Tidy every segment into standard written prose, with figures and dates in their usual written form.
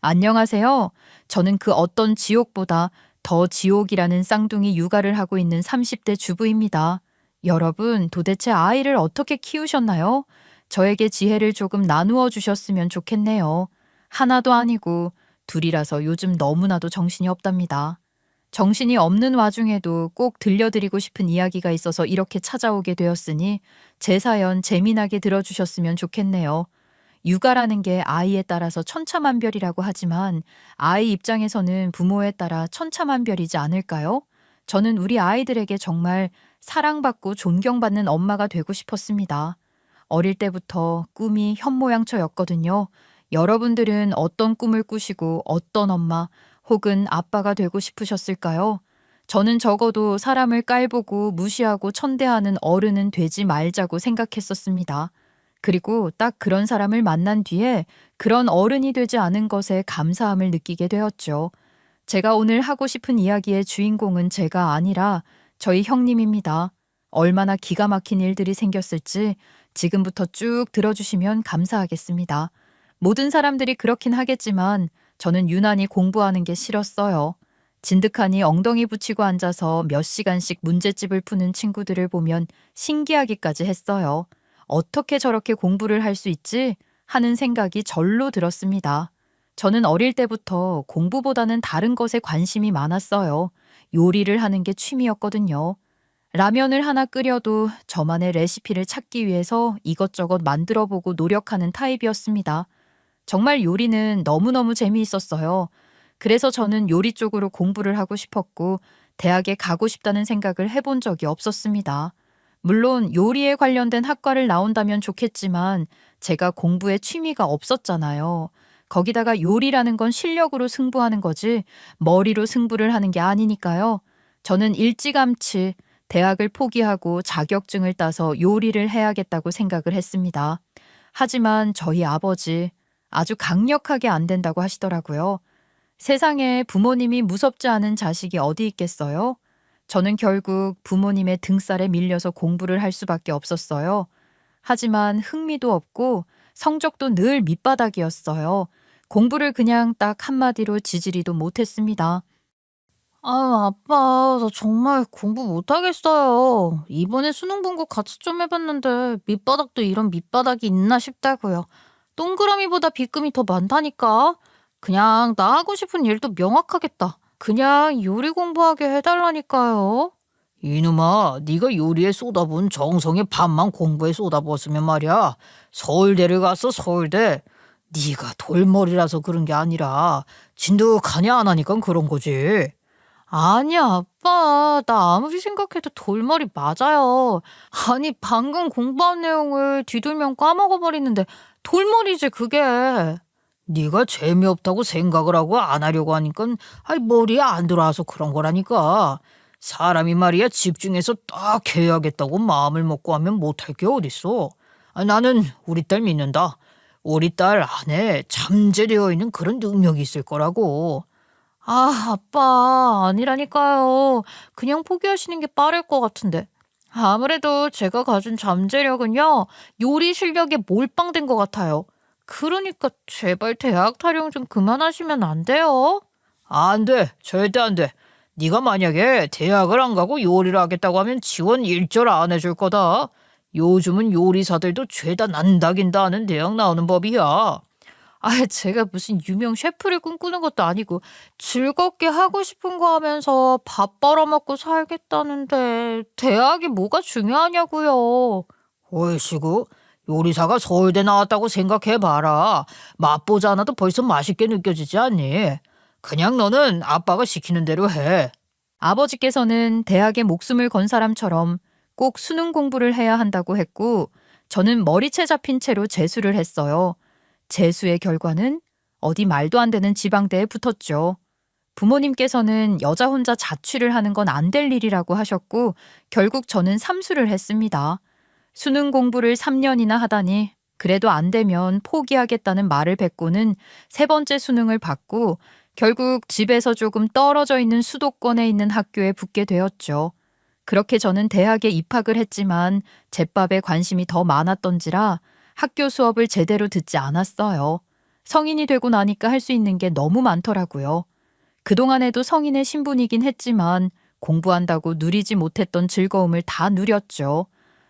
안녕하세요. 저는 그 어떤 지옥보다 더 지옥이라는 쌍둥이 육아를 하고 있는 30대 주부입니다. 여러분, 도대체 아이를 어떻게 키우셨나요? 저에게 지혜를 조금 나누어 주셨으면 좋겠네요. 하나도 아니고 둘이라서 요즘 너무나도 정신이 없답니다. 정신이 없는 와중에도 꼭 들려드리고 싶은 이야기가 있어서 이렇게 찾아오게 되었으니 제 사연 재미나게 들어주셨으면 좋겠네요. 육아라는 게 아이에 따라서 천차만별이라고 하지만 아이 입장에서는 부모에 따라 천차만별이지 않을까요? 저는 우리 아이들에게 정말 사랑받고 존경받는 엄마가 되고 싶었습니다. 어릴 때부터 꿈이 현모양처였거든요. 여러분들은 어떤 꿈을 꾸시고 어떤 엄마 혹은 아빠가 되고 싶으셨을까요? 저는 적어도 사람을 깔보고 무시하고 천대하는 어른은 되지 말자고 생각했었습니다. 그리고 딱 그런 사람을 만난 뒤에 그런 어른이 되지 않은 것에 감사함을 느끼게 되었죠. 제가 오늘 하고 싶은 이야기의 주인공은 제가 아니라 저희 형님입니다. 얼마나 기가 막힌 일들이 생겼을지 지금부터 쭉 들어주시면 감사하겠습니다. 모든 사람들이 그렇긴 하겠지만 저는 유난히 공부하는 게 싫었어요. 진득하니 엉덩이 붙이고 앉아서 몇 시간씩 문제집을 푸는 친구들을 보면 신기하기까지 했어요. 어떻게 저렇게 공부를 할 수 있지? 하는 생각이 절로 들었습니다. 저는 어릴 때부터 공부보다는 다른 것에 관심이 많았어요. 요리를 하는 게 취미였거든요. 라면을 하나 끓여도 저만의 레시피를 찾기 위해서 이것저것 만들어 보고 노력하는 타입이었습니다. 정말 요리는 너무너무 재미있었어요. 그래서 저는 요리 쪽으로 공부를 하고 싶었고 대학에 가고 싶다는 생각을 해본 적이 없었습니다. 물론 요리에 관련된 학과를 나온다면 좋겠지만 제가 공부에 취미가 없었잖아요. 거기다가 요리라는 건 실력으로 승부하는 거지 머리로 승부를 하는 게 아니니까요. 저는 일찌감치 대학을 포기하고 자격증을 따서 요리를 해야겠다고 생각을 했습니다. 하지만 저희 아버지 아주 강력하게 안 된다고 하시더라고요. 세상에 부모님이 무섭지 않은 자식이 어디 있겠어요? 저는 결국 부모님의 등살에 밀려서 공부를 할 수밖에 없었어요. 하지만 흥미도 없고 성적도 늘 밑바닥이었어요. 공부를 그냥 딱 한마디로 지지리도 못했습니다. 아빠, 나 정말 공부 못하겠어요. 이번에 수능 본거 같이 좀 해봤는데, 밑바닥도 이런 밑바닥이 있나 싶다고요. 동그라미보다 빗금이 더 많다니까? 그냥 나 하고 싶은 일도 명확하겠다. 그냥 요리 공부하게 해달라니까요. 이놈아, 네가 요리에 쏟아부은 정성의 반만 공부에 쏟아부었으면 말이야. 서울대를 갔어, 서울대. 네가 돌머리라서 그런 게 아니라 진득하니 안 하니까 그런 거지. 아니야, 아빠. 나 아무리 생각해도 돌머리 맞아요. 아니, 방금 공부한 내용을 뒤돌면 까먹어버리는데, 돌머리지, 그게. 네가 재미없다고 생각을 하고 안 하려고 하니까 머리에 안 들어와서 그런 거라니까. 사람이 말이야 집중해서 딱 해야겠다고 마음을 먹고 하면 못할 게 어딨어. 나는 우리 딸 믿는다. 우리 딸 안에 잠재되어 있는 그런 능력이 있을 거라고. 아빠, 아니라니까요. 그냥 포기하시는 게 빠를 것 같은데. 아무래도 제가 가진 잠재력은요, 요리 실력에 몰빵된 것 같아요. 그러니까 제발 대학 타령 좀 그만하시면 안 돼요? 안 돼. 절대 안 돼. 네가 만약에 대학을 안 가고 요리를 하겠다고 하면 지원 일절 안 해줄 거다. 요즘은 요리사들도 죄다 난다긴다 하는 대학 나오는 법이야. 제가 무슨 유명 셰프를 꿈꾸는 것도 아니고 즐겁게 하고 싶은 거 하면서 밥 벌어먹고 살겠다는데 대학이 뭐가 중요하냐고요. 얼씨구, 요리사가 서울대 나왔다고 생각해봐라. 맛보지 않아도 벌써 맛있게 느껴지지 않니? 그냥 너는 아빠가 시키는 대로 해. 아버지께서는 대학에 목숨을 건 사람처럼 꼭 수능 공부를 해야 한다고 했고 저는 머리채 잡힌 채로 재수를 했어요. 재수의 결과는 어디 말도 안 되는 지방대에 붙었죠. 부모님께서는 여자 혼자 자취를 하는 건 안 될 일이라고 하셨고 결국 저는 삼수를 했습니다. 수능 공부를 3년이나 하다니 그래도 안 되면 포기하겠다는 말을 뱉고는 세 번째 수능을 받고 결국 집에서 조금 떨어져 있는 수도권에 있는 학교에 붙게 되었죠. 그렇게 저는 대학에 입학을 했지만 제밥에 관심이 더 많았던지라 학교 수업을 제대로 듣지 않았어요. 성인이 되고 나니까 할 수 있는 게 너무 많더라고요. 그동안에도 성인의 신분이긴 했지만 공부한다고 누리지 못했던 즐거움을 다 누렸죠.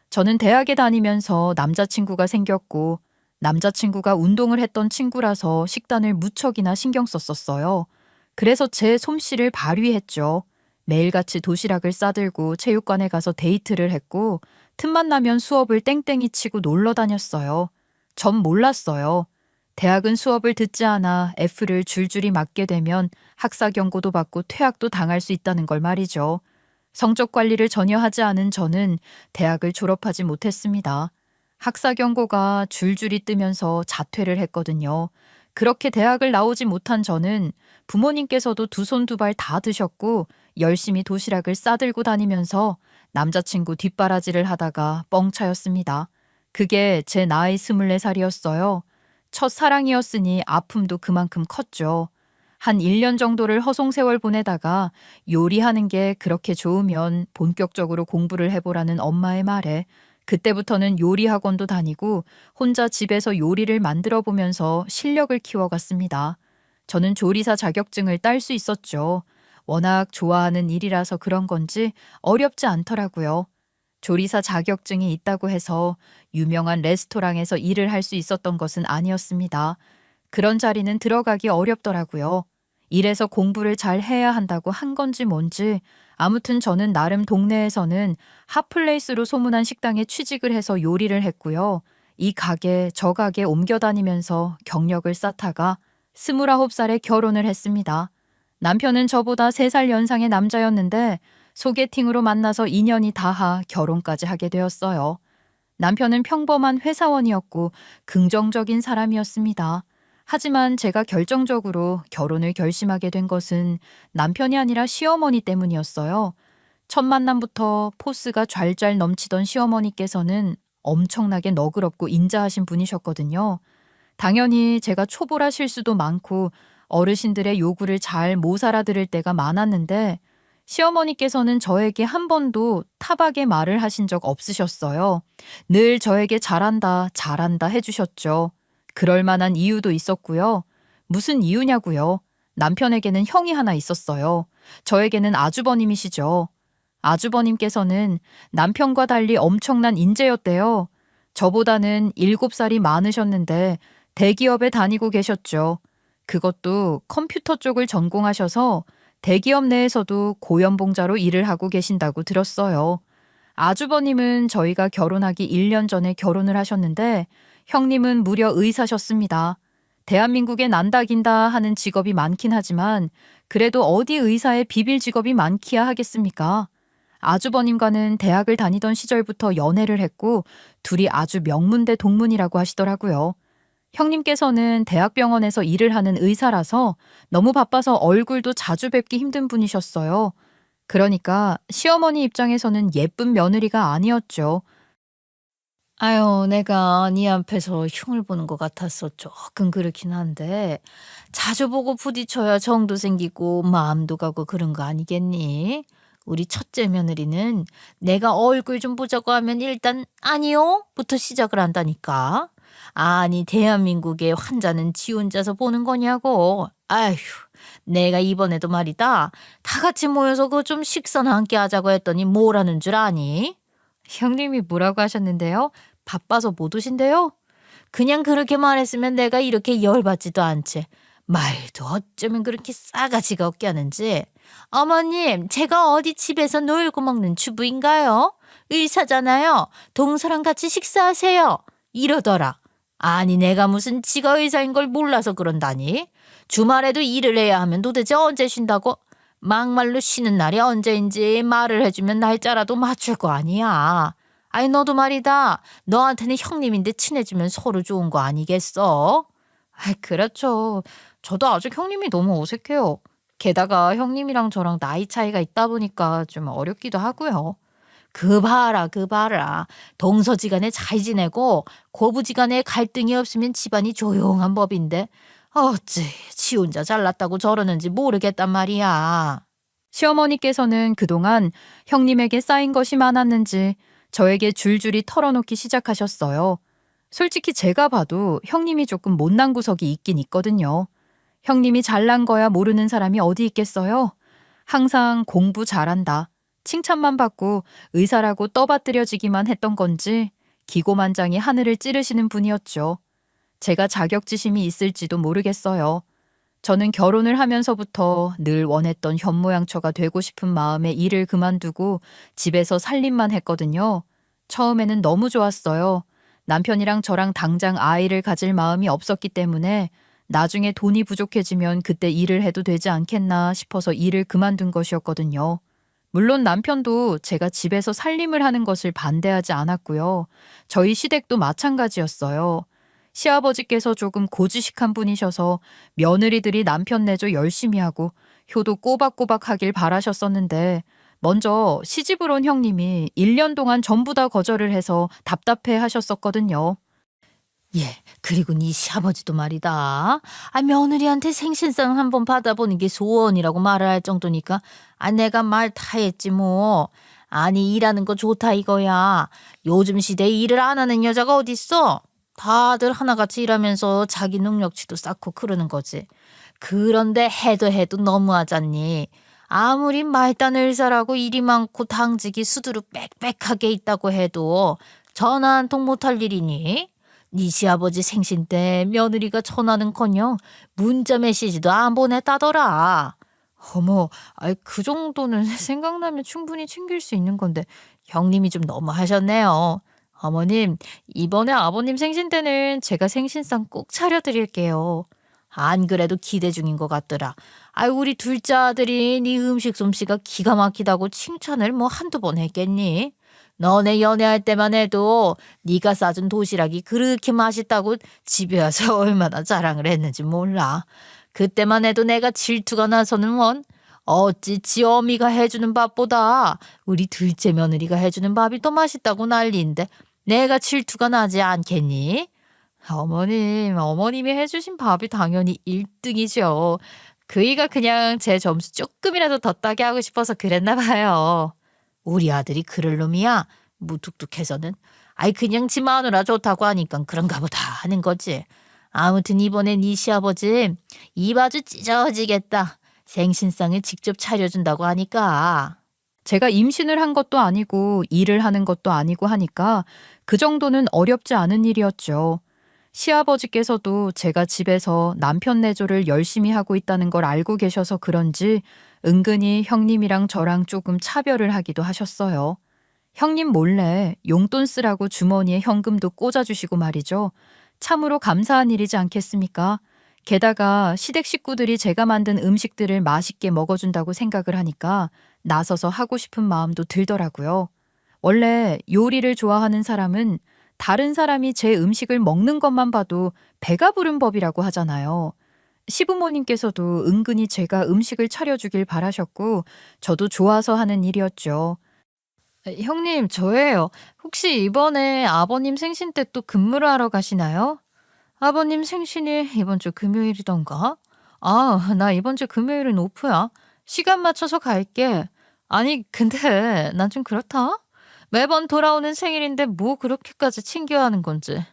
저는 대학에 다니면서 남자친구가 생겼고 남자친구가 운동을 했던 친구라서 식단을 무척이나 신경 썼었어요. 그래서 제 솜씨를 발휘했죠. 매일같이 도시락을 싸들고 체육관에 가서 데이트를 했고 틈만 나면 수업을 땡땡이 치고 놀러 다녔어요. 전 몰랐어요. 대학은 수업을 듣지 않아 F를 줄줄이 맞게 되면 학사 경고도 받고 퇴학도 당할 수 있다는 걸 말이죠. 성적 관리를 전혀 하지 않은 저는 대학을 졸업하지 못했습니다. 학사 경고가 줄줄이 뜨면서 자퇴를 했거든요. 그렇게 대학을 나오지 못한 저는 부모님께서도 두 손 두 발 다 드셨고 열심히 도시락을 싸들고 다니면서 남자친구 뒷바라지를 하다가 뻥 차였습니다. 그게 제 나이 24살이었어요. 첫 사랑이었으니 아픔도 그만큼 컸죠. 한 1년 정도를 허송세월 보내다가 요리하는 게 그렇게 좋으면 본격적으로 공부를 해보라는 엄마의 말에 그때부터는 요리 학원도 다니고 혼자 집에서 요리를 만들어 보면서 실력을 키워갔습니다. 저는 조리사 자격증을 딸 수 있었죠. 워낙 좋아하는 일이라서 그런 건지 어렵지 않더라고요. 조리사 자격증이 있다고 해서 유명한 레스토랑에서 일을 할 수 있었던 것은 아니었습니다. 그런 자리는 들어가기 어렵더라고요. 이래서 공부를 잘 해야 한다고 한 건지 뭔지 아무튼 저는 나름 동네에서는 핫플레이스로 소문난 식당에 취직을 해서 요리를 했고요. 이 가게 저 가게 옮겨 다니면서 경력을 쌓다가 29살에 결혼을 했습니다. 남편은 저보다 3살 연상의 남자였는데 소개팅으로 만나서 인연이 닿아 결혼까지 하게 되었어요. 남편은 평범한 회사원이었고 긍정적인 사람이었습니다. 하지만 제가 결정적으로 결혼을 결심하게 된 것은 남편이 아니라 시어머니 때문이었어요. 첫 만남부터 포스가 좔좔 넘치던 시어머니께서는 엄청나게 너그럽고 인자하신 분이셨거든요. 당연히 제가 초보라 실수도 많고 어르신들의 요구를 잘 못 알아들을 때가 많았는데 시어머니께서는 저에게 한 번도 타박의 말을 하신 적 없으셨어요. 늘 저에게 잘한다, 잘한다 해주셨죠. 그럴 만한 이유도 있었고요. 무슨 이유냐고요? 남편에게는 형이 하나 있었어요. 저에게는 아주버님이시죠. 아주버님께서는 남편과 달리 엄청난 인재였대요. 저보다는 7살이 많으셨는데 대기업에 다니고 계셨죠. 그것도 컴퓨터 쪽을 전공하셔서 대기업 내에서도 고연봉자로 일을 하고 계신다고 들었어요. 아주버님은 저희가 결혼하기 1년 전에 결혼을 하셨는데 형님은 무려 의사셨습니다. 대한민국에 난다긴다 하는 직업이 많긴 하지만 그래도 어디 의사에 비빌 직업이 많기야 하겠습니까? 아주버님과는 대학을 다니던 시절부터 연애를 했고 둘이 아주 명문대 동문이라고 하시더라고요. 형님께서는 대학병원에서 일을 하는 의사라서 너무 바빠서 얼굴도 자주 뵙기 힘든 분이셨어요. 그러니까 시어머니 입장에서는 예쁜 며느리가 아니었죠. 아유, 내가 네 앞에서 흉을 보는 것 같아서 조금 그렇긴 한데 자주 보고 부딪혀야 정도 생기고 마음도 가고 그런 거 아니겠니? 우리 첫째 며느리는 내가 얼굴 좀 보자고 하면 일단 아니요 부터 시작을 한다니까. 아니 대한민국의 환자는 지 혼자서 보는 거냐고. 아휴, 내가 이번에도 말이다. 다 같이 모여서 그 좀 식사나 함께 하자고 했더니 뭐라는 줄 아니? 형님이 뭐라고 하셨는데요? 바빠서 못 오신대요? 그냥 그렇게 말했으면 내가 이렇게 열받지도 않지. 말도 어쩌면 그렇게 싸가지가 없게 하는지. 어머님, 제가 어디 집에서 놀고 먹는 주부인가요? 의사잖아요. 동서랑 같이 식사하세요. 이러더라. 아니 내가 무슨 지가 의사인 걸 몰라서 그런다니. 주말에도 일을 해야 하면 도대체 언제 쉰다고? 막말로 쉬는 날이 언제인지 말을 해주면 날짜라도 맞출 거 아니야. 아니 너도 말이다. 너한테는 형님인데 친해지면 서로 좋은 거 아니겠어? 아, 그렇죠. 저도 아직 형님이 너무 어색해요. 게다가 형님이랑 저랑 나이 차이가 있다 보니까 좀 어렵기도 하고요. 그 봐라 그 봐라. 동서지간에 잘 지내고 고부지간에 갈등이 없으면 집안이 조용한 법인데 어찌 지 혼자 잘났다고 저러는지 모르겠단 말이야. 시어머니께서는 그동안 형님에게 쌓인 것이 많았는지 저에게 줄줄이 털어놓기 시작하셨어요. 솔직히 제가 봐도 형님이 조금 못난 구석이 있긴 있거든요. 형님이 잘난 거야 모르는 사람이 어디 있겠어요? 항상 공부 잘한다. 칭찬만 받고 의사라고 떠받들여지기만 했던 건지 기고만장이 하늘을 찌르시는 분이었죠. 제가 자격지심이 있을지도 모르겠어요. 저는 결혼을 하면서부터 늘 원했던 현모양처가 되고 싶은 마음에 일을 그만두고 집에서 살림만 했거든요. 처음에는 너무 좋았어요. 남편이랑 저랑 당장 아이를 가질 마음이 없었기 때문에 나중에 돈이 부족해지면 그때 일을 해도 되지 않겠나 싶어서 일을 그만둔 것이었거든요. 물론 남편도 제가 집에서 살림을 하는 것을 반대하지 않았고요. 저희 시댁도 마찬가지였어요. 시아버지께서 조금 고지식한 분이셔서 며느리들이 남편 내조 열심히 하고 효도 꼬박꼬박 하길 바라셨었는데 먼저 시집을 온 형님이 1년 동안 전부 다 거절을 해서 답답해 하셨었거든요. 예, 그리고 네 시아버지도 말이다. 며느리한테 생신상 한번 받아보는 게 소원이라고 말을 할 정도니까 내가 말 다 했지 뭐. 아니 일하는 거 좋다 이거야. 요즘 시대에 일을 안 하는 여자가 어딨어? 다들 하나같이 일하면서 자기 능력치도 쌓고 그러는 거지. 그런데 해도 너무하잖니. 아무리 말단 의사라고 일이 많고 당직이 수두룩 빽빽하게 있다고 해도 전화 한 통 못할 일이니? 네 시아버지 생신 때 며느리가 전화는커녕 문자 메시지도 안 보냈다더라. 어머, 그 정도는 생각나면 충분히 챙길 수 있는 건데 형님이 좀 너무 하셨네요. 어머님, 이번에 아버님 생신 때는 제가 생신상 꼭 차려드릴게요. 안 그래도 기대 중인 것 같더라. 우리 둘째 아들이 네 음식 솜씨가 기가 막히다고 칭찬을 뭐 한두 번 했겠니? 너네 연애할 때만 해도 네가 싸준 도시락이 그렇게 맛있다고 집에 와서 얼마나 자랑을 했는지 몰라. 그때만 해도 내가 질투가 나서는 원. 어찌 지 어미가 해주는 밥보다 우리 둘째 며느리가 해주는 밥이 더 맛있다고 난리인데 내가 질투가 나지 않겠니? 어머님이 해주신 밥이 당연히 1등이죠. 그이가 그냥 제 점수 조금이라도 더 따게 하고 싶어서 그랬나 봐요. 우리 아들이 그럴 놈이야. 무뚝뚝해서는. 그냥 지 마누라 좋다고 하니까 그런가 보다 하는 거지. 아무튼 이번에 네 시아버지 입 아주 찢어지겠다. 생신상을 직접 차려준다고 하니까. 제가 임신을 한 것도 아니고 일을 하는 것도 아니고 하니까 그 정도는 어렵지 않은 일이었죠. 시아버지께서도 제가 집에서 남편 내조를 열심히 하고 있다는 걸 알고 계셔서 그런지 은근히 형님이랑 저랑 조금 차별을 하기도 하셨어요. 형님 몰래 용돈 쓰라고 주머니에 현금도 꽂아주시고 말이죠. 참으로 감사한 일이지 않겠습니까? 게다가 시댁 식구들이 제가 만든 음식들을 맛있게 먹어준다고 생각을 하니까 나서서 하고 싶은 마음도 들더라고요. 원래 요리를 좋아하는 사람은 다른 사람이 제 음식을 먹는 것만 봐도 배가 부른 법이라고 하잖아요. 시부모님께서도 은근히 제가 음식을 차려주길 바라셨고 저도 좋아서 하는 일이었죠. 형님, 저예요. 혹시 이번에 아버님 생신 때 또 근무를 하러 가시나요? 아버님 생신이 이번 주 금요일이던가? 나 이번 주 금요일은 오프야. 시간 맞춰서 갈게. 아니, 근데 난 좀 그렇다. 매번 돌아오는 생일인데 뭐 그렇게까지 챙겨야 하는 건지.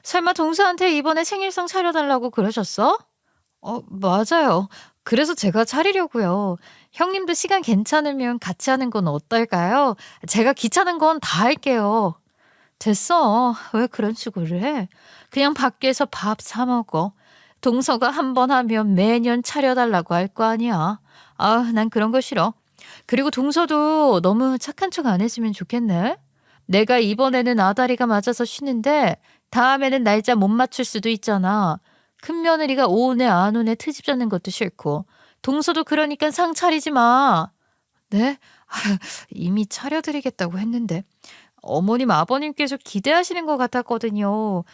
설마 동서한테 이번에 생일상 차려달라고 그러셨어? 맞아요. 그래서 제가 차리려고요. 형님도 시간 괜찮으면 같이 하는 건 어떨까요? 제가 귀찮은 건 다 할게요. 됐어. 왜 그런 식으로 해? 그냥 밖에서 밥 사 먹어. 동서가 한 번 하면 매년 차려달라고 할 거 아니야. 난 그런 거 싫어. 그리고 동서도 너무 착한 척 안 했으면 좋겠네. 내가 이번에는 아다리가 맞아서 쉬는데 다음에는 날짜 못 맞출 수도 있잖아. 큰 며느리가 오네 안 오네 트집 잡는 것도 싫고. 동서도 그러니까 상 차리지 마. 네? 이미 차려드리겠다고 했는데. 어머님 아버님께서 기대하시는 것 같았거든요.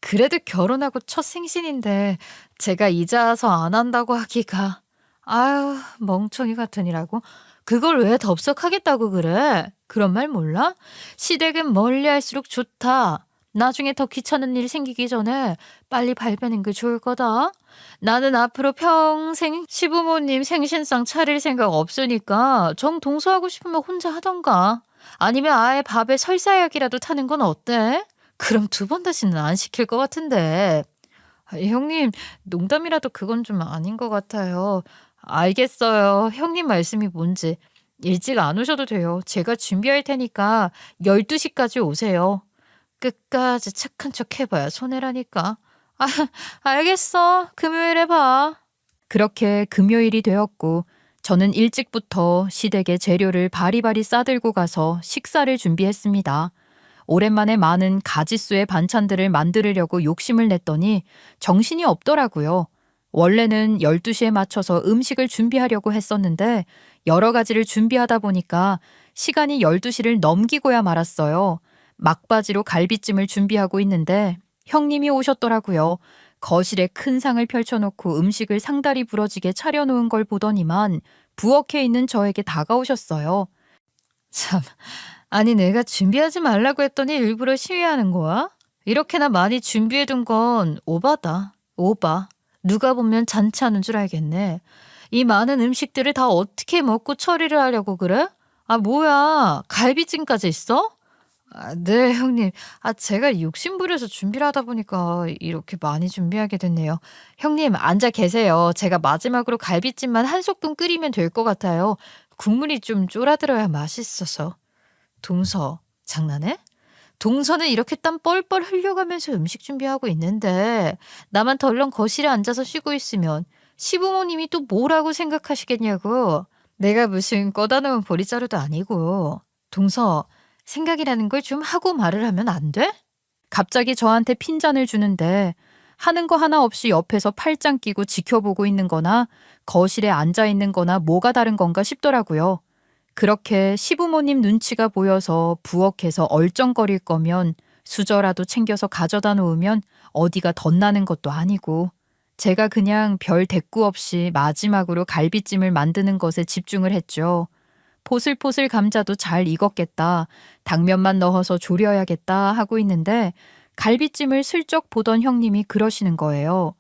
그래도 결혼하고 첫 생신인데 제가 이제 와서 안 한다고 하기가. 멍청이 같으니라고. 그걸 왜 덥석하겠다고 그래? 그런 말 몰라? 시댁은 멀리 할수록 좋다. 나중에 더 귀찮은 일 생기기 전에 빨리 발표하는 게 좋을 거다. 나는 앞으로 평생 시부모님 생신상 차릴 생각 없으니까 정 동서하고 싶으면 혼자 하던가. 아니면 아예 밥에 설사약이라도 타는 건 어때? 그럼 두 번 다시는 안 시킬 것 같은데. 형님, 농담이라도 그건 좀 아닌 것 같아요. 알겠어요. 형님 말씀이 뭔지. 일찍 안 오셔도 돼요. 제가 준비할 테니까 12시까지 오세요. 끝까지 착한 척 해봐야 손해라니까. 아, 알겠어. 금요일에 봐. 그렇게 금요일이 되었고 저는 일찍부터 시댁에 재료를 바리바리 싸들고 가서 식사를 준비했습니다. 오랜만에 많은 가짓수의 반찬들을 만들려고 욕심을 냈더니 정신이 없더라고요. 원래는 12시에 맞춰서 음식을 준비하려고 했었는데 여러 가지를 준비하다 보니까 시간이 12시를 넘기고야 말았어요. 막바지로 갈비찜을 준비하고 있는데 형님이 오셨더라고요. 거실에 큰 상을 펼쳐놓고 음식을 상다리 부러지게 차려놓은 걸 보더니만 부엌에 있는 저에게 다가오셨어요. 참, 아니 내가 준비하지 말라고 했더니 일부러 시위하는 거야? 이렇게나 많이 준비해둔 건 오바다. 오바. 누가 보면 잔치하는 줄 알겠네. 이 많은 음식들을 다 어떻게 먹고 처리를 하려고 그래? 아 뭐야, 갈비찜까지 있어? 네, 형님. 제가 욕심부려서 준비를 하다 보니까 이렇게 많이 준비하게 됐네요. 형님, 앉아 계세요. 제가 마지막으로 갈비찜만 한 소끔 끓이면 될 것 같아요. 국물이 좀 쫄아들어야 맛있어서. 동서, 장난해? 동서는 이렇게 땀 뻘뻘 흘려가면서 음식 준비하고 있는데 나만 덜렁 거실에 앉아서 쉬고 있으면 시부모님이 또 뭐라고 생각하시겠냐고. 내가 무슨 꺼다 놓은 보리자루도 아니고. 동서, 생각이라는 걸 좀 하고 말을 하면 안 돼? 갑자기 저한테 핀잔을 주는데 하는 거 하나 없이 옆에서 팔짱 끼고 지켜보고 있는 거나 거실에 앉아 있는 거나 뭐가 다른 건가 싶더라고요. 그렇게 시부모님 눈치가 보여서 부엌에서 얼쩡거릴 거면 수저라도 챙겨서 가져다 놓으면 어디가 덧나는 것도 아니고 제가 그냥 별 대꾸 없이 마지막으로 갈비찜을 만드는 것에 집중을 했죠. 포슬포슬 감자도 잘 익었겠다. 당면만 넣어서 졸여야겠다 하고 있는데 갈비찜을 슬쩍 보던 형님이 그러시는 거예요.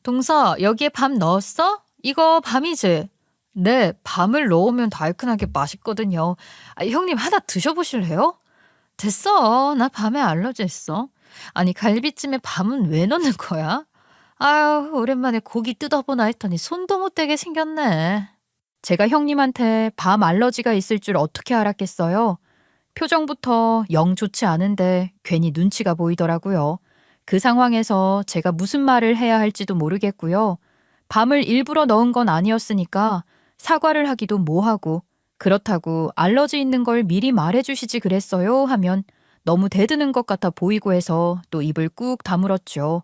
동서, 여기에 밤 넣었어? 이거 밤이지? 네, 밤을 넣으면 달큰하게 맛있거든요. 형님 하나 드셔보실래요? 됐어. 나 밤에 알러지 있어. 아니, 갈비찜에 밤은 왜 넣는 거야? 아유, 오랜만에 고기 뜯어보나 했더니 손도 못 대게 생겼네. 제가 형님한테 밤 알러지가 있을 줄 어떻게 알았겠어요? 표정부터 영 좋지 않은데 괜히 눈치가 보이더라고요. 그 상황에서 제가 무슨 말을 해야 할지도 모르겠고요. 밤을 일부러 넣은 건 아니었으니까 사과를 하기도 뭐하고 그렇다고 알러지 있는 걸 미리 말해주시지 그랬어요 하면 너무 대드는 것 같아 보이고 해서 또 입을 꾹 다물었죠.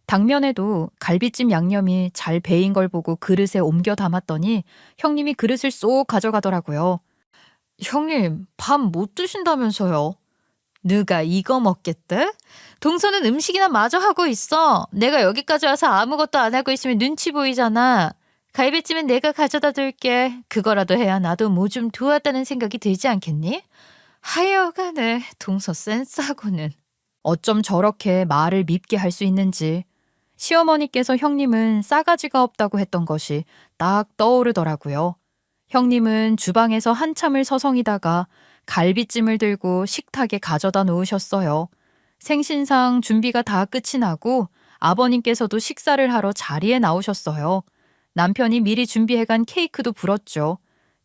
당면에도 갈비찜 양념이 잘 배인 걸 보고 그릇에 옮겨 담았더니 형님이 그릇을 쏙 가져가더라고요. 형님, 밥 못 드신다면서요? 누가 이거 먹겠대? 동서는 음식이나 마저 하고 있어. 내가 여기까지 와서 아무것도 안 하고 있으면 눈치 보이잖아. 갈비찜은 내가 가져다 둘게. 그거라도 해야 나도 뭐 좀 도왔다는 생각이 들지 않겠니? 하여간에 동서 센스하고는. 어쩜 저렇게 말을 밉게 할 수 있는지. 시어머니께서 형님은 싸가지가 없다고 했던 것이 딱 떠오르더라고요. 형님은 주방에서 한참을 서성이다가 갈비찜을 들고 식탁에 가져다 놓으셨어요. 생신상 준비가 다 끝이 나고 아버님께서도 식사를 하러 자리에 나오셨어요. 남편이 미리 준비해간 케이크도 불었죠.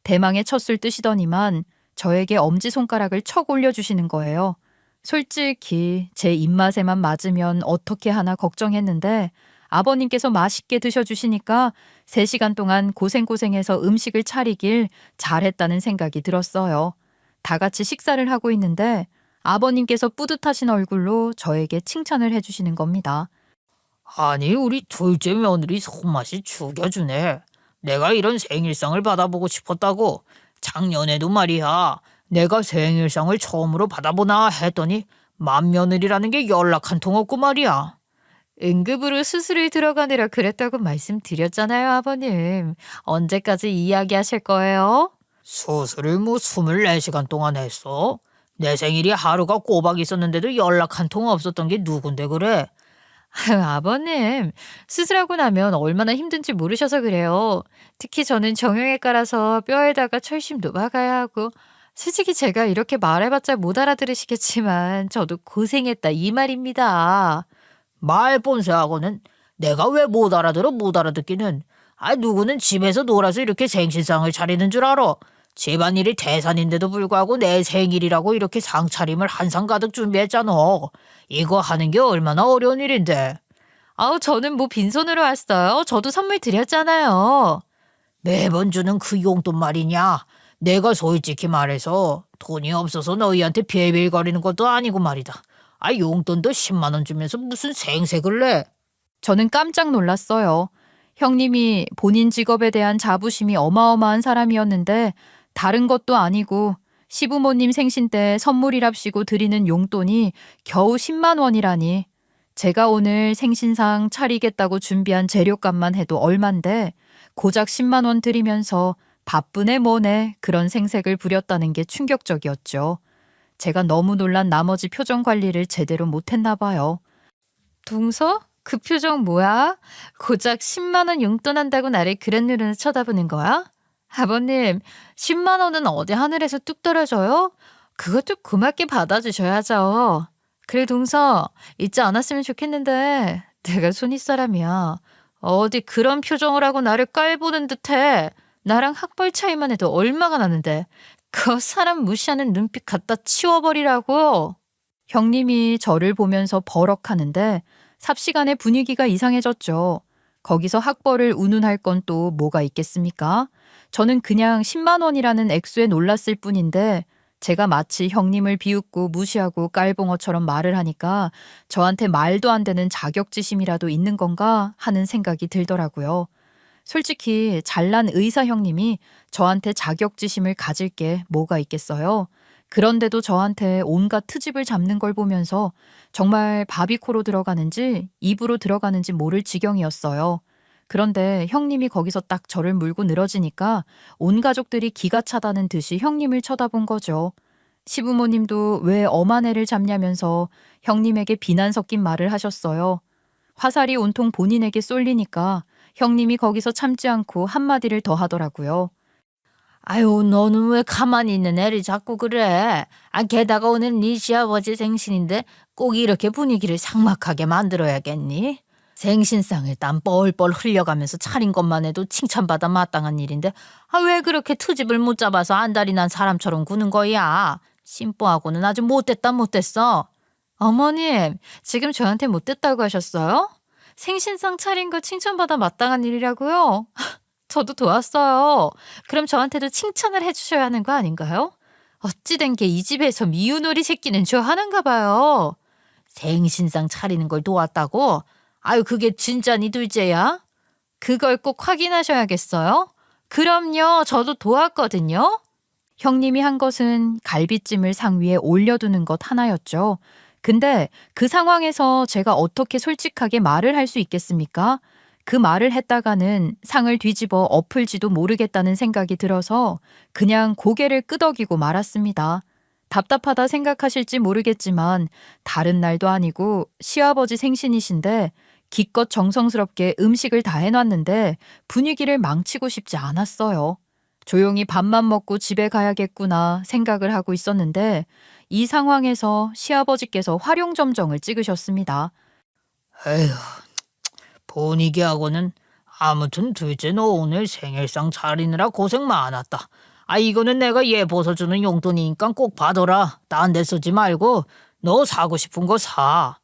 대망의 첫술 뜨시더니만 저에게 엄지손가락을 척 올려주시는 거예요. 솔직히 제 입맛에만 맞으면 어떻게 하나 걱정했는데 아버님께서 맛있게 드셔주시니까 3시간 동안 고생고생해서 음식을 차리길 잘했다는 생각이 들었어요. 다 같이 식사를 하고 있는데 아버님께서 뿌듯하신 얼굴로 저에게 칭찬을 해주시는 겁니다. 아니 우리 둘째 며느리 손맛이 죽여주네. 내가 이런 생일상을 받아보고 싶었다고. 작년에도 말이야. 내가 생일상을 처음으로 받아보나 했더니 맏며느리라는 게 연락 한 통 없고 말이야. 응급으로 수술을 들어가느라 그랬다고 말씀드렸잖아요, 아버님. 언제까지 이야기하실 거예요? 수술을 뭐 24시간 동안 했어? 내 생일이 하루가 꼬박 있었는데도 연락 한 통 없었던 게 누군데 그래? 아유, 아버님, 수술하고 나면 얼마나 힘든지 모르셔서 그래요. 특히 저는 정형외과라서 뼈에다가 철심도 박아야 하고 솔직히 제가 이렇게 말해봤자 못 알아들으시겠지만 저도 고생했다 이 말입니다. 말본세하고는 내가 왜 못 알아들어 못 알아듣기는. 누구는 집에서 놀아서 이렇게 생신상을 차리는 줄 알아. 집안일이 대산인데도 불구하고 내 생일이라고 이렇게 상차림을 한 상 가득 준비했잖아. 이거 하는 게 얼마나 어려운 일인데. 아우 저는 뭐 빈손으로 왔어요. 저도 선물 드렸잖아요. 매번 주는 그 용돈 말이냐. 내가 솔직히 말해서 돈이 없어서 너희한테 빌빌거리는 것도 아니고 말이다. 용돈도 10만 원 주면서 무슨 생색을 내. 저는 깜짝 놀랐어요. 형님이 본인 직업에 대한 자부심이 어마어마한 사람이었는데 다른 것도 아니고 시부모님 생신 때 선물이랍시고 드리는 용돈이 겨우 10만 원이라니. 제가 오늘 생신상 차리겠다고 준비한 재료값만 해도 얼만데 고작 10만 원 드리면서 바쁘네 뭐네 그런 생색을 부렸다는 게 충격적이었죠. 제가 너무 놀란 나머지 표정 관리를 제대로 못했나 봐요. 동서? 그 표정 뭐야? 고작 10만 원 용돈 한다고 나를 그런 눈으로 쳐다보는 거야? 아버님, 10만 원은 어디 하늘에서 뚝 떨어져요? 그것도 고맙게 받아주셔야죠. 그래 동서, 잊지 않았으면 좋겠는데 내가 손윗 사람이야. 어디 그런 표정을 하고 나를 깔보는 듯해. 나랑 학벌 차이만 해도 얼마가 나는데 그 사람 무시하는 눈빛 갖다 치워버리라고. 형님이 저를 보면서 버럭하는데 삽시간에 분위기가 이상해졌죠. 거기서 학벌을 운운할 건 또 뭐가 있겠습니까? 저는 그냥 10만 원이라는 액수에 놀랐을 뿐인데 제가 마치 형님을 비웃고 무시하고 깔봉어처럼 말을 하니까 저한테 말도 안 되는 자격지심이라도 있는 건가 하는 생각이 들더라고요. 솔직히 잘난 의사 형님이 저한테 자격지심을 가질 게 뭐가 있겠어요? 그런데도 저한테 온갖 트집을 잡는 걸 보면서 정말 밥이 코로 들어가는지 입으로 들어가는지 모를 지경이었어요. 그런데 형님이 거기서 딱 저를 물고 늘어지니까 온 가족들이 기가 차다는 듯이 형님을 쳐다본 거죠. 시부모님도 왜 엄한 애를 잡냐면서 형님에게 비난 섞인 말을 하셨어요. 화살이 온통 본인에게 쏠리니까 형님이 거기서 참지 않고 한마디를 더 하더라고요. 너는 왜 가만히 있는 애를 자꾸 그래? 게다가 오늘 네 시아버지 생신인데 꼭 이렇게 분위기를 삭막하게 만들어야겠니? 생신상을 땀 뻘뻘 흘려가면서 차린 것만 해도 칭찬받아 마땅한 일인데 왜 그렇게 트집을 못 잡아서 안달이 난 사람처럼 구는 거야? 심보하고는 아주 못됐다 못됐어. 어머님, 지금 저한테 못됐다고 하셨어요? 생신상 차린 거 칭찬받아 마땅한 일이라고요? 저도 도왔어요. 그럼 저한테도 칭찬을 해주셔야 하는 거 아닌가요? 어찌된 게 이 집에서 미우놀이 새끼는 좋아하는가 봐요. 생신상 차리는 걸 도왔다고? 그게 진짜니 둘째야? 그걸 꼭 확인하셔야겠어요? 그럼요, 저도 도왔거든요. 형님이 한 것은 갈비찜을 상 위에 올려두는 것 하나였죠. 근데 그 상황에서 제가 어떻게 솔직하게 말을 할 수 있겠습니까? 그 말을 했다가는 상을 뒤집어 엎을지도 모르겠다는 생각이 들어서 그냥 고개를 끄덕이고 말았습니다. 답답하다 생각하실지 모르겠지만 다른 날도 아니고 시아버지 생신이신데 기껏 정성스럽게 음식을 다 해놨는데 분위기를 망치고 싶지 않았어요. 조용히 밥만 먹고 집에 가야겠구나 생각을 하고 있었는데 이 상황에서 시아버지께서 활용점정을 찍으셨습니다. 에휴, 분위기하고는. 아무튼 둘째 너 오늘 생일상 차리느라 고생 많았다. 이거는 내가 얘 벗어주는 용돈이니까 꼭 받아라. 딴 데 쓰지 말고 너 사고 싶은 거 사.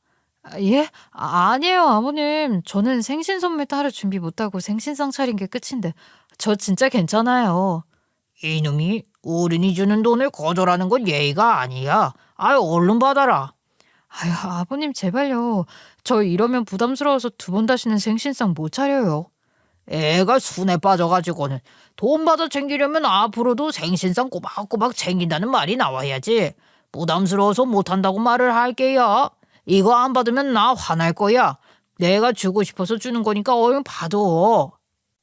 예? 아니에요, 아버님. 저는 생신 선물 따로 준비 못하고 생신상 차린 게 끝인데 저 진짜 괜찮아요. 이놈이 어른이 주는 돈을 거절하는 건 예의가 아니야. 얼른 받아라. 아버님 제발요. 저 이러면 부담스러워서 두 번 다시는 생신상 못 차려요. 애가 순에 빠져가지고는 돈 받아 챙기려면 앞으로도 생신상 꼬박꼬박 챙긴다는 말이 나와야지. 부담스러워서 못한다고 말을 할게요. 이거 안 받으면 나 화날 거야. 내가 주고 싶어서 주는 거니까 얼른 받아.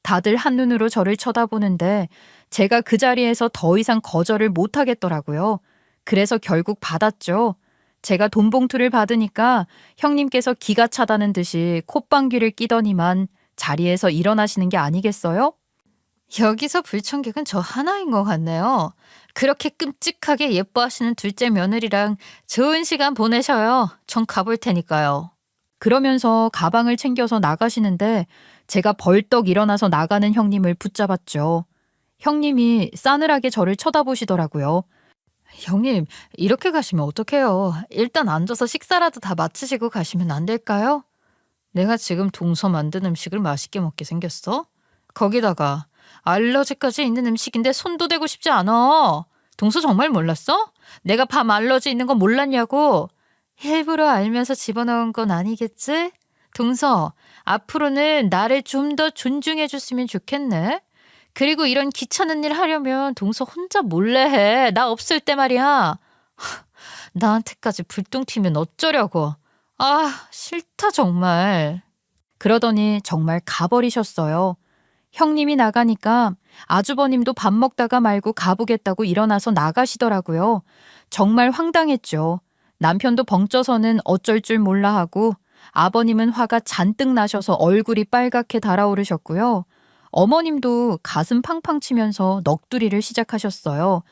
다들 한눈으로 저를 쳐다보는데 제가 그 자리에서 더 이상 거절을 못 하겠더라고요. 그래서 결국 받았죠. 제가 돈 봉투를 받으니까 형님께서 기가 차다는 듯이 콧방귀를 끼더니만 자리에서 일어나시는 게 아니겠어요? 여기서 불청객은 저 하나인 것 같네요. 그렇게 끔찍하게 예뻐하시는 둘째 며느리랑 좋은 시간 보내셔요. 전 가볼 테니까요. 그러면서 가방을 챙겨서 나가시는데 제가 벌떡 일어나서 나가는 형님을 붙잡았죠. 형님이 싸늘하게 저를 쳐다보시더라고요. 형님, 이렇게 가시면 어떡해요? 일단 앉아서 식사라도 다 마치시고 가시면 안 될까요? 내가 지금 동서 만든 음식을 맛있게 먹게 생겼어? 거기다가 알러지까지 있는 음식인데 손도 대고 싶지 않아. 동서 정말 몰랐어? 내가 밤 알러지 있는 거 몰랐냐고. 일부러 알면서 집어넣은 건 아니겠지? 동서, 앞으로는 나를 좀 더 존중해 줬으면 좋겠네. 그리고 이런 귀찮은 일 하려면 동서 혼자 몰래 해. 나 없을 때 말이야. 나한테까지 불똥 튀면 어쩌려고. 아, 싫다 정말. 그러더니 정말 가버리셨어요. 형님이 나가니까 아주버님도 밥 먹다가 말고 가보겠다고 일어나서 나가시더라고요. 정말 황당했죠. 남편도 벙쪄서는 어쩔 줄 몰라 하고 아버님은 화가 잔뜩 나셔서 얼굴이 빨갛게 달아오르셨고요. 어머님도 가슴 팡팡 치면서 넋두리를 시작하셨어요.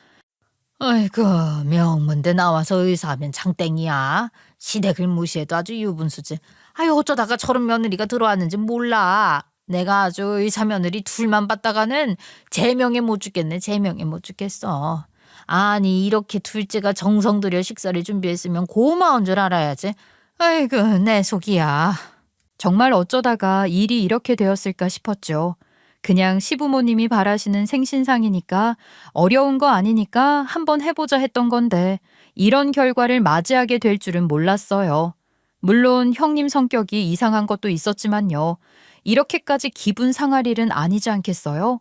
아이고, 명문대 나와서 의사하면 장땡이야. 시댁을 무시해도 아주 유분수지. 아유, 어쩌다가 저런 며느리가 들어왔는지 몰라. 내가 아주 의사 며느리 둘만 봤다가는 제명에 못 죽겠네. 제명에 못 죽겠어. 아니, 이렇게 둘째가 정성 들여 식사를 준비했으면 고마운 줄 알아야지. 아이고, 내 속이야. 정말 어쩌다가 일이 이렇게 되었을까 싶었죠. 그냥 시부모님이 바라시는 생신상이니까 어려운 거 아니니까 한번 해보자 했던 건데 이런 결과를 맞이하게 될 줄은 몰랐어요. 물론 형님 성격이 이상한 것도 있었지만요. 이렇게까지 기분 상할 일은 아니지 않겠어요?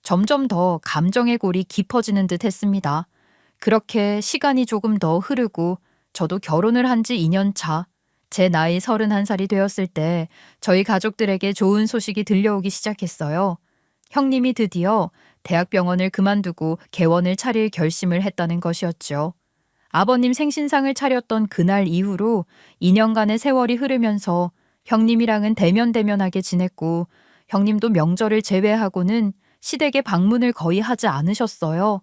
점점 더 감정의 골이 깊어지는 듯 했습니다. 그렇게 시간이 조금 더 흐르고 저도 결혼을 한 지 2년 차, 제 나이 31살이 되었을 때 저희 가족들에게 좋은 소식이 들려오기 시작했어요. 형님이 드디어 대학병원을 그만두고 개원을 차릴 결심을 했다는 것이었죠. 아버님 생신상을 차렸던 그날 이후로 2년간의 세월이 흐르면서 형님이랑은 대면대면하게 지냈고 형님도 명절을 제외하고는 시댁에 방문을 거의 하지 않으셨어요.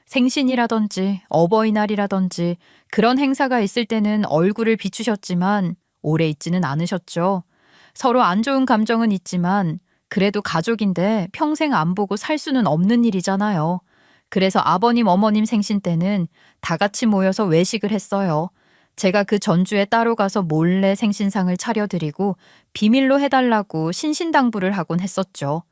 생신이라든지 어버이날이라든지 그런 행사가 있을 때는 얼굴을 비추셨지만 오래 있지는 않으셨죠. 서로 안 좋은 감정은 있지만 그래도 가족인데 평생 안 보고 살 수는 없는 일이잖아요. 그래서 아버님 어머님 생신 때는 다 같이 모여서 외식을 했어요. 제가 그 전주에 따로 가서 몰래 생신상을 차려드리고 비밀로 해달라고 신신당부를 하곤 했었죠.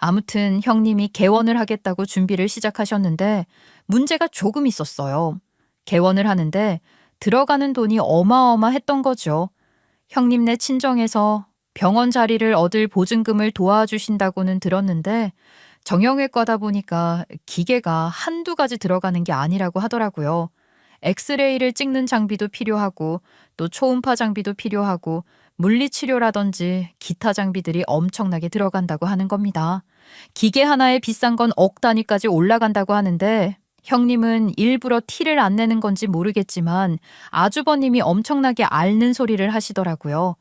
아무튼 형님이 개원을 하겠다고 준비를 시작하셨는데 문제가 조금 있었어요. 개원을 하는데 들어가는 돈이 어마어마했던 거죠. 형님네 친정에서 병원 자리를 얻을 보증금을 도와주신다고는 들었는데 정형외과다 보니까 기계가 한두 가지 들어가는 게 아니라고 하더라고요. 엑스레이를 찍는 장비도 필요하고 또 초음파 장비도 필요하고 물리치료라든지 기타 장비들이 엄청나게 들어간다고 하는 겁니다. 기계 하나에 비싼 건 억 단위까지 올라간다고 하는데 형님은 일부러 티를 안 내는 건지 모르겠지만 아주버님이 엄청나게 앓는 소리를 하시더라고요.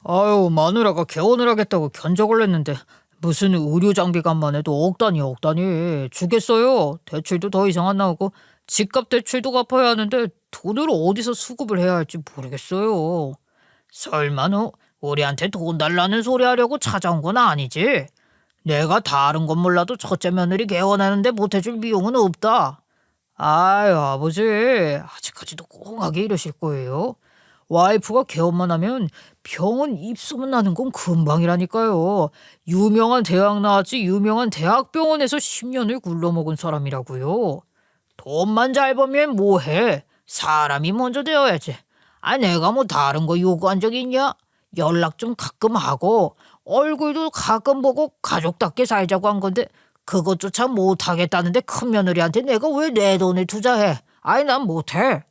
아유, 마누라가 개원을 하겠다고 견적을 냈는데 무슨 의료 장비값만 해도 억 단위 억 단위 주겠어요. 대출도 더 이상 안 나오고 집값 대출도 갚아야 하는데 돈을 어디서 수급을 해야 할지 모르겠어요. 설마 너 우리한테 돈 달라는 소리 하려고 찾아온 건 아니지? 내가 다른 건 몰라도 첫째 며느리 개원하는데 못해줄 비용은 없다. 아유, 아버지, 아직까지도 꽁하게 이러실 거예요? 와이프가 개원만 하면 병원 입소문 나는 건 금방이라니까요. 유명한 대학 나왔지 유명한 대학병원에서 10년을 굴러먹은 사람이라고요. 돈만 잘 벌면 뭐해? 사람이 먼저 되어야지. 아, 내가 뭐 다른 거 요구한 적 있냐? 연락 좀 가끔 하고 얼굴도 가끔 보고 가족답게 살자고 한 건데 그것조차 못하겠다는데 큰 며느리한테 내가 왜 내 돈을 투자해? 아이, 난 못해.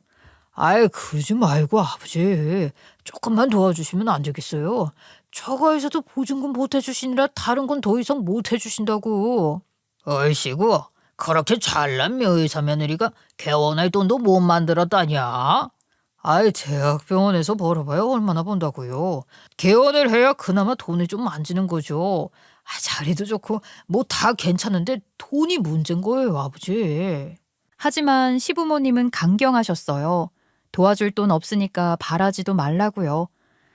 아이, 그러지 말고 아버지 조금만 도와주시면 안 되겠어요? 저거에서도 보증금 보태주시느라 다른 건 더 이상 못해주신다고. 얼씨구, 그렇게 잘난 의사 며느리가 개원할 돈도 못 만들었다냐? 아이, 대학병원에서 벌어봐야 얼마나 번다고요. 개원을 해야 그나마 돈이 좀 만지는 거죠. 자리도 좋고 뭐 다 괜찮은데 돈이 문제인 거예요, 아버지. 하지만 시부모님은 강경하셨어요. 도와줄 돈 없으니까 바라지도 말라고요.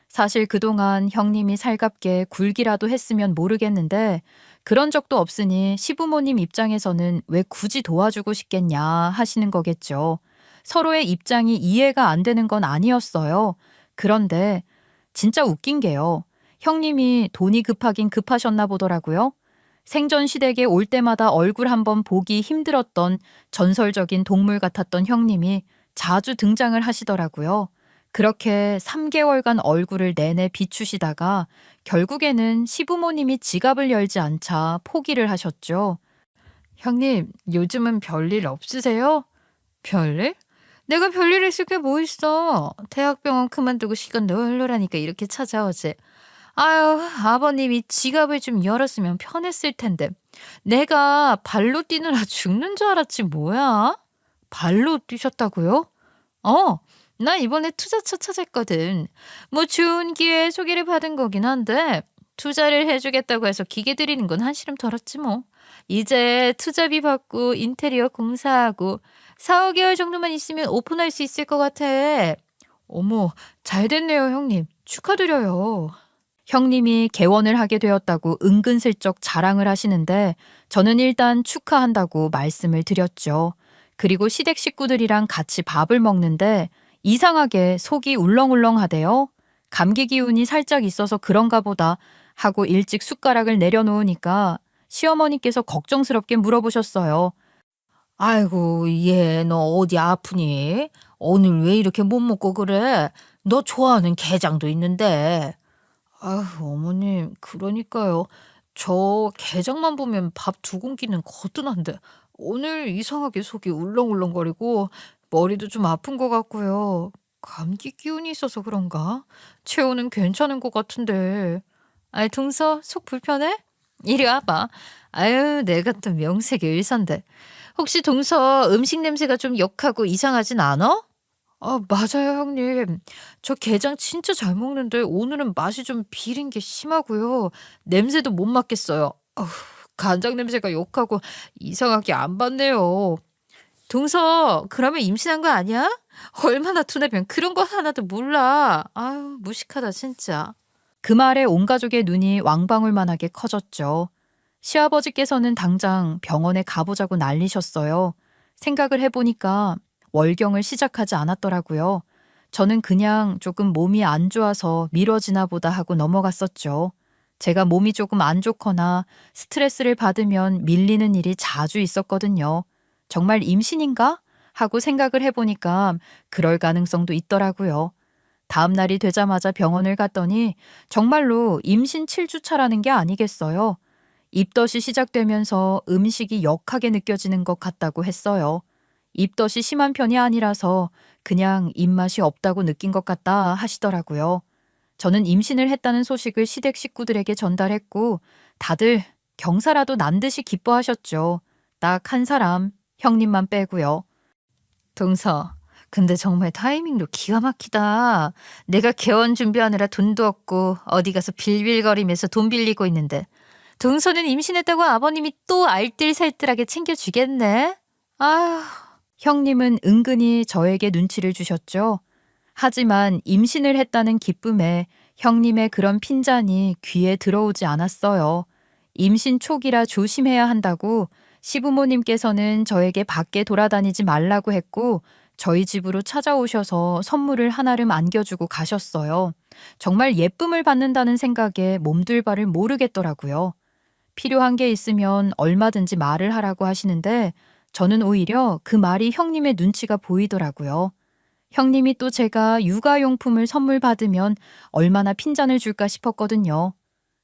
사실 그동안 형님이 살갑게 굴기라도 했으면 모르겠는데 그런 적도 없으니 시부모님 입장에서는 왜 굳이 도와주고 싶겠냐 하시는 거겠죠. 서로의 입장이 이해가 안 되는 건 아니었어요. 그런데 진짜 웃긴 게요. 형님이 돈이 급하긴 급하셨나 보더라고요. 생전 시댁에 올 때마다 얼굴 한번 보기 힘들었던 전설적인 동물 같았던 형님이 자주 등장을 하시더라고요. 그렇게 3개월간 얼굴을 내내 비추시다가 결국에는 시부모님이 지갑을 열지 않자 포기를 하셨죠. 형님, 요즘은 별일 없으세요? 별일? 내가 별일 있을 게 뭐 있어. 대학병원 그만두고 시간 널널하니까 이렇게 찾아오지. 아유, 아버님이 지갑을 좀 열었으면 편했을 텐데. 내가 발로 뛰느라 죽는 줄 알았지 뭐야? 발로 뛰셨다고요? 나 이번에 투자처 찾았거든. 뭐 좋은 기회에 소개를 받은 거긴 한데 투자를 해주겠다고 해서 기계 들이는 건 한시름 덜었지 뭐. 이제 투자비 받고 인테리어 공사하고 4, 5개월 정도만 있으면 오픈할 수 있을 것 같아. 어머, 잘 됐네요, 형님. 축하드려요. 형님이 개원을 하게 되었다고 은근슬쩍 자랑을 하시는데 저는 일단 축하한다고 말씀을 드렸죠. 그리고 시댁 식구들이랑 같이 밥을 먹는데 이상하게 속이 울렁울렁하대요. 감기 기운이 살짝 있어서 그런가 보다 하고 일찍 숟가락을 내려놓으니까 시어머니께서 걱정스럽게 물어보셨어요. 아이고, 얘 너 어디 아프니? 오늘 왜 이렇게 못 먹고 그래? 너 좋아하는 게장도 있는데. 아휴, 어머님, 그러니까요. 저 게장만 보면 밥 2공기는 거뜬한데 오늘 이상하게 속이 울렁울렁거리고 머리도 좀 아픈 것 같고요. 감기 기운이 있어서 그런가? 체온은 괜찮은 것 같은데. 아이, 동서, 속 불편해? 이리 와봐. 아유, 내가 또 명색이 의사인데. 혹시 동서 음식 냄새가 좀 역하고 이상하진 않아? 맞아요, 형님. 저 게장 진짜 잘 먹는데 오늘은 맛이 좀 비린 게 심하고요. 냄새도 못 맡겠어요. 간장 냄새가 역하고 이상하게 안 받네요. 동서, 그러면 임신한 거 아니야? 얼마나 투내면 그런 거 하나도 몰라. 아유, 무식하다 진짜. 그 말에 온 가족의 눈이 왕방울만하게 커졌죠. 시아버지께서는 당장 병원에 가보자고 난리셨어요. 생각을 해보니까 월경을 시작하지 않았더라고요. 저는 그냥 조금 몸이 안 좋아서 미뤄지나 보다 하고 넘어갔었죠. 제가 몸이 조금 안 좋거나 스트레스를 받으면 밀리는 일이 자주 있었거든요. 정말 임신인가? 하고 생각을 해보니까 그럴 가능성도 있더라고요. 다음 날이 되자마자 병원을 갔더니 정말로 임신 7주차라는 게 아니겠어요. 입덧이 시작되면서 음식이 역하게 느껴지는 것 같다고 했어요. 입덧이 심한 편이 아니라서 그냥 입맛이 없다고 느낀 것 같다 하시더라고요. 저는 임신을 했다는 소식을 시댁 식구들에게 전달했고 다들 경사라도 난 듯이 기뻐하셨죠. 딱 한 사람, 형님만 빼고요. 동서, 근데 정말 타이밍도 기가 막히다. 내가 개원 준비하느라 돈도 없고 어디 가서 빌빌거리면서 돈 빌리고 있는데 동서는 임신했다고 아버님이 또 알뜰살뜰하게 챙겨주겠네. 아휴. 형님은 은근히 저에게 눈치를 주셨죠. 하지만 임신을 했다는 기쁨에 형님의 그런 핀잔이 귀에 들어오지 않았어요. 임신 초기라 조심해야 한다고 시부모님께서는 저에게 밖에 돌아다니지 말라고 했고 저희 집으로 찾아오셔서 선물을 하나를 안겨주고 가셨어요. 정말 예쁨을 받는다는 생각에 몸둘 바를 모르겠더라고요. 필요한 게 있으면 얼마든지 말을 하라고 하시는데 저는 오히려 그 말이 형님의 눈치가 보이더라고요. 형님이 또 제가 육아용품을 선물 받으면 얼마나 핀잔을 줄까 싶었거든요.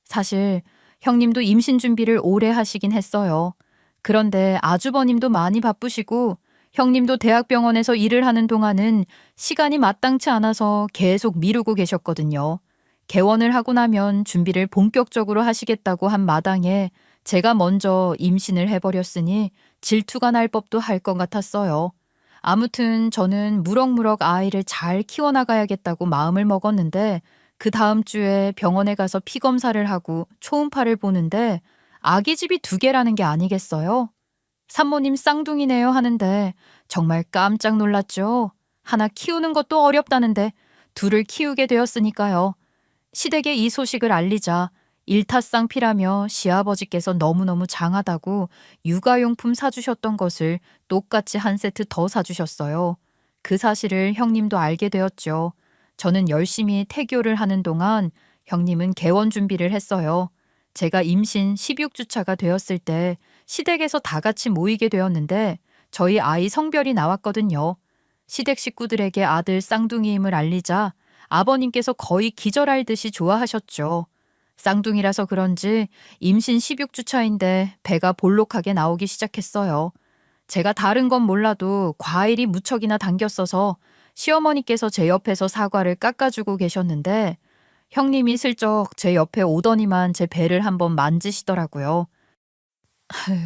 사실 형님도 임신 준비를 오래 하시긴 했어요. 그런데 아주버님도 많이 바쁘시고 형님도 대학병원에서 일을 하는 동안은 시간이 마땅치 않아서 계속 미루고 계셨거든요. 개원을 하고 나면 준비를 본격적으로 하시겠다고 한 마당에 제가 먼저 임신을 해버렸으니 질투가 날 법도 할 것 같았어요. 아무튼 저는 무럭무럭 아이를 잘 키워나가야겠다고 마음을 먹었는데 그 다음 주에 병원에 가서 피 검사를 하고 초음파를 보는데 아기집이 2개라는 게 아니겠어요? 산모님 쌍둥이네요 하는데 정말 깜짝 놀랐죠. 하나 키우는 것도 어렵다는데 둘을 키우게 되었으니까요. 시댁에 이 소식을 알리자 일타쌍피라며 시아버지께서 너무너무 장하다고 육아용품 사주셨던 것을 똑같이 한 세트 더 사주셨어요. 그 사실을 형님도 알게 되었죠. 저는 열심히 태교를 하는 동안 형님은 개원 준비를 했어요. 제가 임신 16주차가 되었을 때 시댁에서 다 같이 모이게 되었는데 저희 아이 성별이 나왔거든요. 시댁 식구들에게 아들 쌍둥이임을 알리자 아버님께서 거의 기절할 듯이 좋아하셨죠. 쌍둥이라서 그런지 임신 16주차인데 배가 볼록하게 나오기 시작했어요. 제가 다른 건 몰라도 과일이 무척이나 당겼어서 시어머니께서 제 옆에서 사과를 깎아주고 계셨는데 형님이 슬쩍 제 옆에 오더니만 제 배를 한번 만지시더라고요.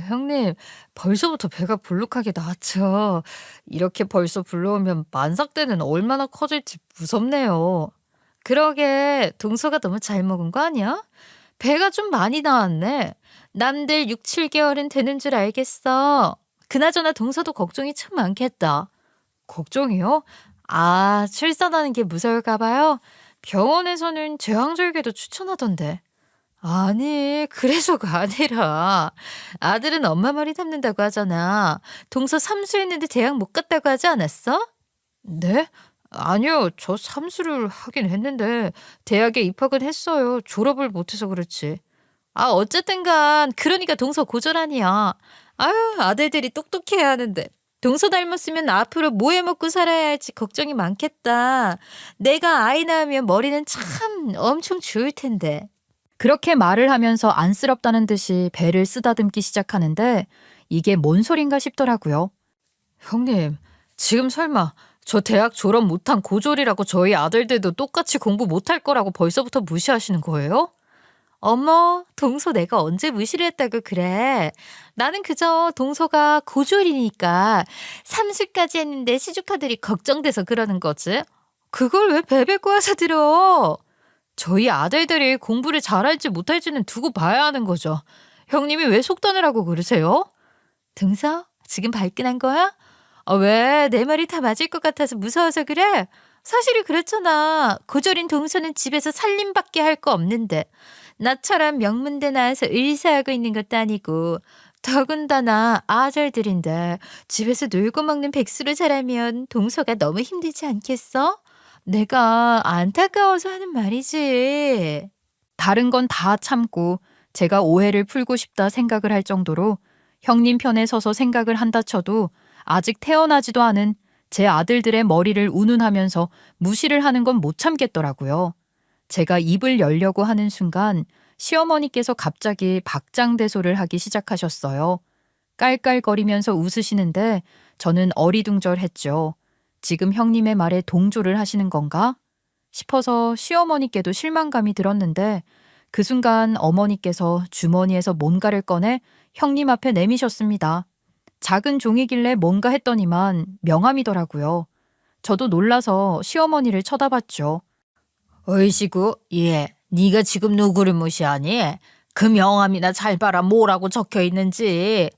형님, 벌써부터 배가 볼록하게 나왔죠. 이렇게 벌써 불러오면 만삭대는 얼마나 커질지 무섭네요. 그러게, 동서가 너무 잘 먹은 거 아니야? 배가 좀 많이 나왔네. 남들 6, 7개월은 되는 줄 알겠어. 그나저나 동서도 걱정이 참 많겠다. 걱정이요? 아, 출산하는 게 무서울까 봐요? 병원에서는 제왕절개도 추천하던데. 아니, 그래서가 아니라 아들은 엄마 머리 담는다고 하잖아. 동서 삼수했는데 대학 못 갔다고 하지 않았어? 네? 아니요, 저 삼수를 하긴 했는데 대학에 입학은 했어요. 졸업을 못해서 그렇지. 아, 어쨌든 간 그러니까 동서 고졸아니야. 아유, 아들들이 똑똑해야 하는데. 동서 닮았으면 앞으로 뭐 해먹고 살아야 할지 걱정이 많겠다. 내가 아이 낳으면 머리는 참 엄청 좋을 텐데. 그렇게 말을 하면서 안쓰럽다는 듯이 배를 쓰다듬기 시작하는데 이게 뭔 소린가 싶더라고요. 형님, 지금 설마 저 대학 졸업 못한 고졸이라고 저희 아들들도 똑같이 공부 못할 거라고 벌써부터 무시하시는 거예요? 어머, 동서 내가 언제 무시를 했다고 그래. 나는 그저 동서가 고졸이니까 삼수까지 했는데 시주카들이 걱정돼서 그러는 거지. 그걸 왜 베베고 와서 들어? 저희 아들들이 공부를 잘할지 못할지는 두고 봐야 하는 거죠. 형님이 왜 속단을 하고 그러세요? 등서? 지금 발끈한 거야? 왜? 내 말이 다 맞을 것 같아서 무서워서 그래? 사실이 그렇잖아. 고졸인 동서는 집에서 살림밖에 할 거 없는데 나처럼 명문대 나와서 의사하고 있는 것도 아니고 더군다나 아들들인데 집에서 놀고 먹는 백수로 자라면 동서가 너무 힘들지 않겠어? 내가 안타까워서 하는 말이지. 다른 건 다 참고 제가 오해를 풀고 싶다 생각을 할 정도로 형님 편에 서서 생각을 한다 쳐도 아직 태어나지도 않은 제 아들들의 머리를 운운하면서 무시를 하는 건 못 참겠더라고요. 제가 입을 열려고 하는 순간 시어머니께서 갑자기 박장대소를 하기 시작하셨어요. 깔깔거리면서 웃으시는데 저는 어리둥절했죠. 지금 형님의 말에 동조를 하시는 건가 싶어서 시어머니께도 실망감이 들었는데 그 순간 어머니께서 주머니에서 뭔가를 꺼내 형님 앞에 내미셨습니다. 작은 종이길래 뭔가 했더니만 명함이더라고요. 저도 놀라서 시어머니를 쳐다봤죠. 어이시구, 예, 네가 지금 누구를 무시하니? 그 명함이나 잘 봐라 뭐라고 적혀 있는지.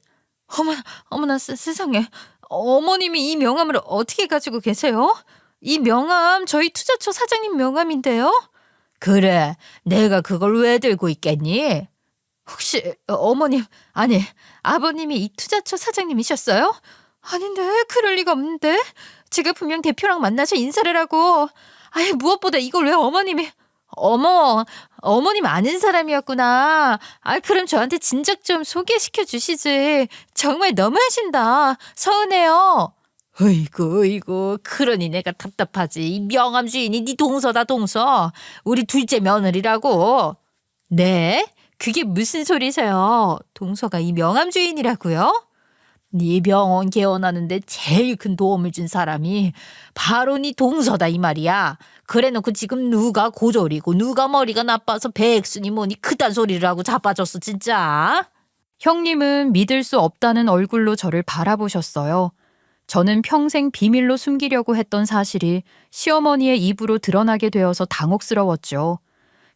어머나 세상에. 어머님이 이 명함을 어떻게 가지고 계세요? 이 명함 저희 투자처 사장님 명함인데요. 그래, 내가 그걸 왜 들고 있겠니? 혹시 어머님, 아니 아버님이 이 투자처 사장님이셨어요? 아닌데 그럴 리가 없는데. 제가 분명 대표랑 만나서 인사를 하고. 아예 무엇보다 이걸 왜 어머님이. 어머, 어머님 아는 사람이었구나. 아, 그럼 저한테 진작 좀 소개시켜 주시지. 정말 너무하신다. 서운해요. 어이구, 그러니 내가 답답하지. 이 명함 주인이 네 동서다, 동서. 우리 둘째 며느리라고. 네? 그게 무슨 소리세요? 동서가 이 명함 주인이라고요? 네 병원 개원하는데 제일 큰 도움을 준 사람이 바로 네 동서다 이 말이야. 그래놓고 지금 누가 고졸이고 누가 머리가 나빠서 백순이 뭐니 그딴 소리를 하고 자빠졌어 진짜. 형님은 믿을 수 없다는 얼굴로 저를 바라보셨어요. 저는 평생 비밀로 숨기려고 했던 사실이 시어머니의 입으로 드러나게 되어서 당혹스러웠죠.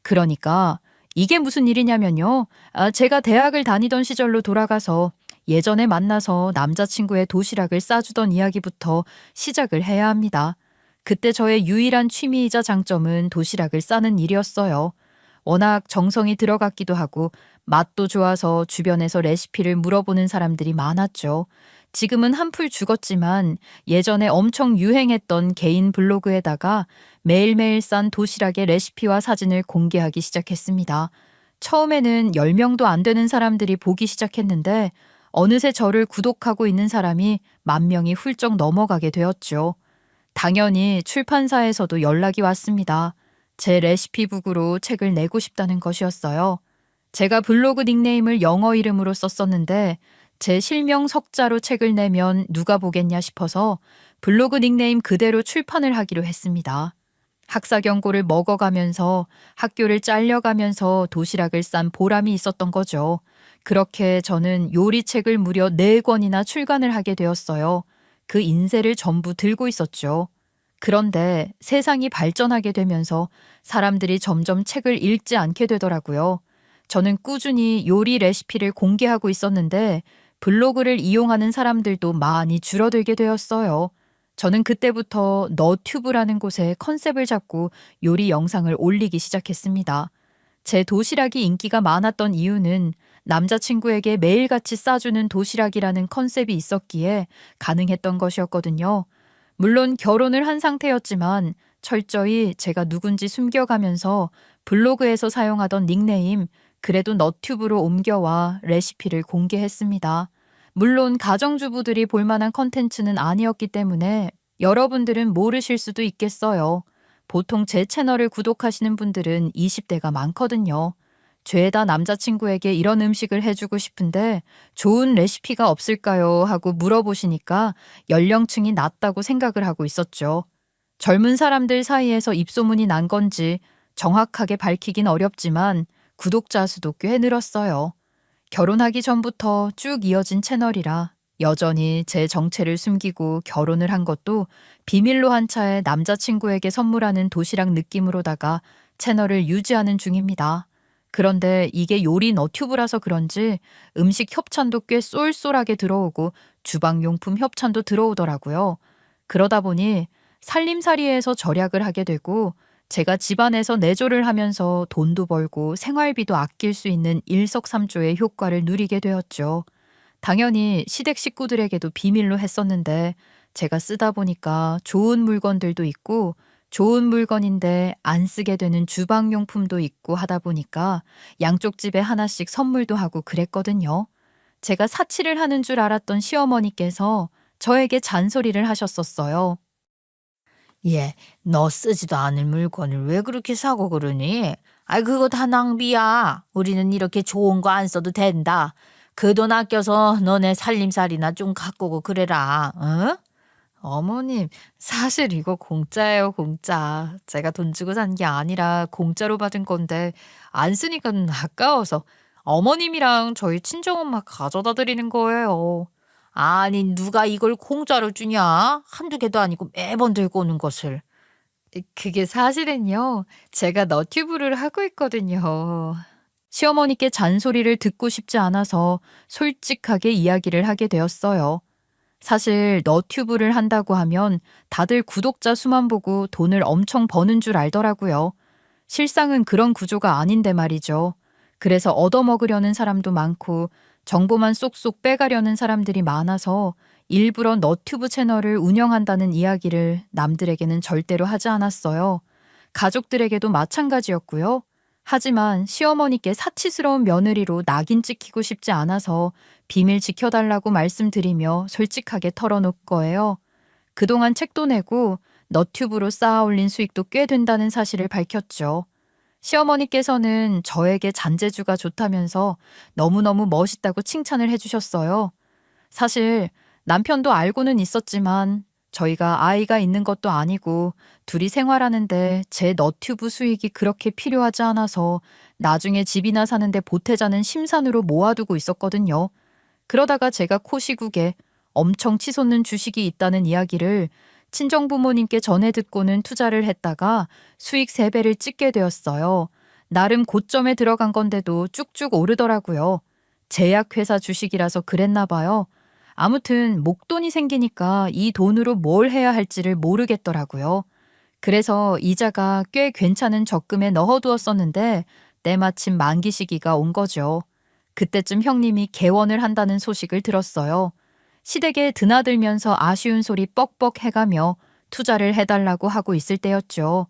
그러니까 이게 무슨 일이냐면요. 제가 대학을 다니던 시절로 돌아가서 예전에 만나서 남자친구의 도시락을 싸주던 이야기부터 시작을 해야 합니다. 그때 저의 유일한 취미이자 장점은 도시락을 싸는 일이었어요. 워낙 정성이 들어갔기도 하고 맛도 좋아서 주변에서 레시피를 물어보는 사람들이 많았죠. 지금은 한풀 죽었지만 예전에 엄청 유행했던 개인 블로그에다가 매일매일 싼 도시락의 레시피와 사진을 공개하기 시작했습니다. 처음에는 10명도 안 되는 사람들이 보기 시작했는데 어느새 저를 구독하고 있는 사람이 10,000명이 훌쩍 넘어가게 되었죠. 당연히 출판사에서도 연락이 왔습니다. 제 레시피북으로 책을 내고 싶다는 것이었어요. 제가 블로그 닉네임을 영어 이름으로 썼었는데 제 실명 석자로 책을 내면 누가 보겠냐 싶어서 블로그 닉네임 그대로 출판을 하기로 했습니다. 학사 경고를 먹어가면서 학교를 잘려가면서 도시락을 싼 보람이 있었던 거죠. 그렇게 저는 요리책을 무려 4권이나 출간을 하게 되었어요. 그 인세를 전부 들고 있었죠. 그런데 세상이 발전하게 되면서 사람들이 점점 책을 읽지 않게 되더라고요. 저는 꾸준히 요리 레시피를 공개하고 있었는데 블로그를 이용하는 사람들도 많이 줄어들게 되었어요. 저는 그때부터 너튜브라는 곳에 컨셉을 잡고 요리 영상을 올리기 시작했습니다. 제 도시락이 인기가 많았던 이유는 남자친구에게 매일같이 싸주는 도시락이라는 컨셉이 있었기에 가능했던 것이었거든요. 물론 결혼을 한 상태였지만 철저히 제가 누군지 숨겨가면서 블로그에서 사용하던 닉네임 그래도 너튜브로 옮겨와 레시피를 공개했습니다. 물론 가정주부들이 볼만한 컨텐츠는 아니었기 때문에 여러분들은 모르실 수도 있겠어요. 보통 제 채널을 구독하시는 분들은 20대가 많거든요. 죄다 남자친구에게 이런 음식을 해주고 싶은데 좋은 레시피가 없을까요? 하고 물어보시니까 연령층이 낮다고 생각을 하고 있었죠. 젊은 사람들 사이에서 입소문이 난 건지 정확하게 밝히긴 어렵지만 구독자 수도 꽤 늘었어요. 결혼하기 전부터 쭉 이어진 채널이라 여전히 제 정체를 숨기고 결혼을 한 것도 비밀로 한 차에 남자친구에게 선물하는 도시락 느낌으로다가 채널을 유지하는 중입니다. 그런데 이게 요리 너튜브라서 그런지 음식 협찬도 꽤 쏠쏠하게 들어오고 주방용품 협찬도 들어오더라고요. 그러다 보니 살림살이에서 절약을 하게 되고 제가 집안에서 내조를 하면서 돈도 벌고 생활비도 아낄 수 있는 일석삼조의 효과를 누리게 되었죠. 당연히 시댁 식구들에게도 비밀로 했었는데 제가 쓰다 보니까 좋은 물건들도 있고 좋은 물건인데 안 쓰게 되는 주방용품도 있고 하다 보니까 양쪽 집에 하나씩 선물도 하고 그랬거든요. 제가 사치를 하는 줄 알았던 시어머니께서 저에게 잔소리를 하셨었어요. 얘, 너 쓰지도 않을 물건을 왜 그렇게 사고 그러니? 아이, 그거 다 낭비야. 우리는 이렇게 좋은 거 안 써도 된다. 그 돈 아껴서 너네 살림살이나 좀 가꾸고 그래라. 응? 어머님, 사실 이거 공짜예요, 공짜. 제가 돈 주고 산 게 아니라 공짜로 받은 건데 안 쓰니까 아까워서 어머님이랑 저희 친정엄마 가져다 드리는 거예요. 아니, 누가 이걸 공짜로 주냐? 한두 개도 아니고 매번 들고 오는 것을. 그게 사실은요, 제가 너튜브를 하고 있거든요. 시어머니께 잔소리를 듣고 싶지 않아서 솔직하게 이야기를 하게 되었어요. 사실 너튜브를 한다고 하면 다들 구독자 수만 보고 돈을 엄청 버는 줄 알더라고요. 실상은 그런 구조가 아닌데 말이죠. 그래서 얻어먹으려는 사람도 많고 정보만 쏙쏙 빼가려는 사람들이 많아서 일부러 너튜브 채널을 운영한다는 이야기를 남들에게는 절대로 하지 않았어요. 가족들에게도 마찬가지였고요. 하지만 시어머니께 사치스러운 며느리로 낙인 찍히고 싶지 않아서 비밀 지켜달라고 말씀드리며 솔직하게 털어놓을 거예요. 그동안 책도 내고 너튜브로 쌓아 올린 수익도 꽤 된다는 사실을 밝혔죠. 시어머니께서는 저에게 잔재주가 좋다면서 너무너무 멋있다고 칭찬을 해주셨어요. 사실 남편도 알고는 있었지만 저희가 아이가 있는 것도 아니고 둘이 생활하는데 제 너튜브 수익이 그렇게 필요하지 않아서 나중에 집이나 사는데 보태자는 심산으로 모아두고 있었거든요. 그러다가 제가 코시국에 엄청 치솟는 주식이 있다는 이야기를 친정부모님께 전해 듣고는 투자를 했다가 수익 3배를 찍게 되었어요. 나름 고점에 들어간 건데도 쭉쭉 오르더라고요. 제약회사 주식이라서 그랬나 봐요. 아무튼 목돈이 생기니까 이 돈으로 뭘 해야 할지를 모르겠더라고요. 그래서 이자가 꽤 괜찮은 적금에 넣어두었었는데 때마침 만기 시기가 온 거죠. 그때쯤 형님이 개원을 한다는 소식을 들었어요. 시댁에 드나들면서 아쉬운 소리 뻑뻑 해가며 투자를 해달라고 하고 있을 때였죠.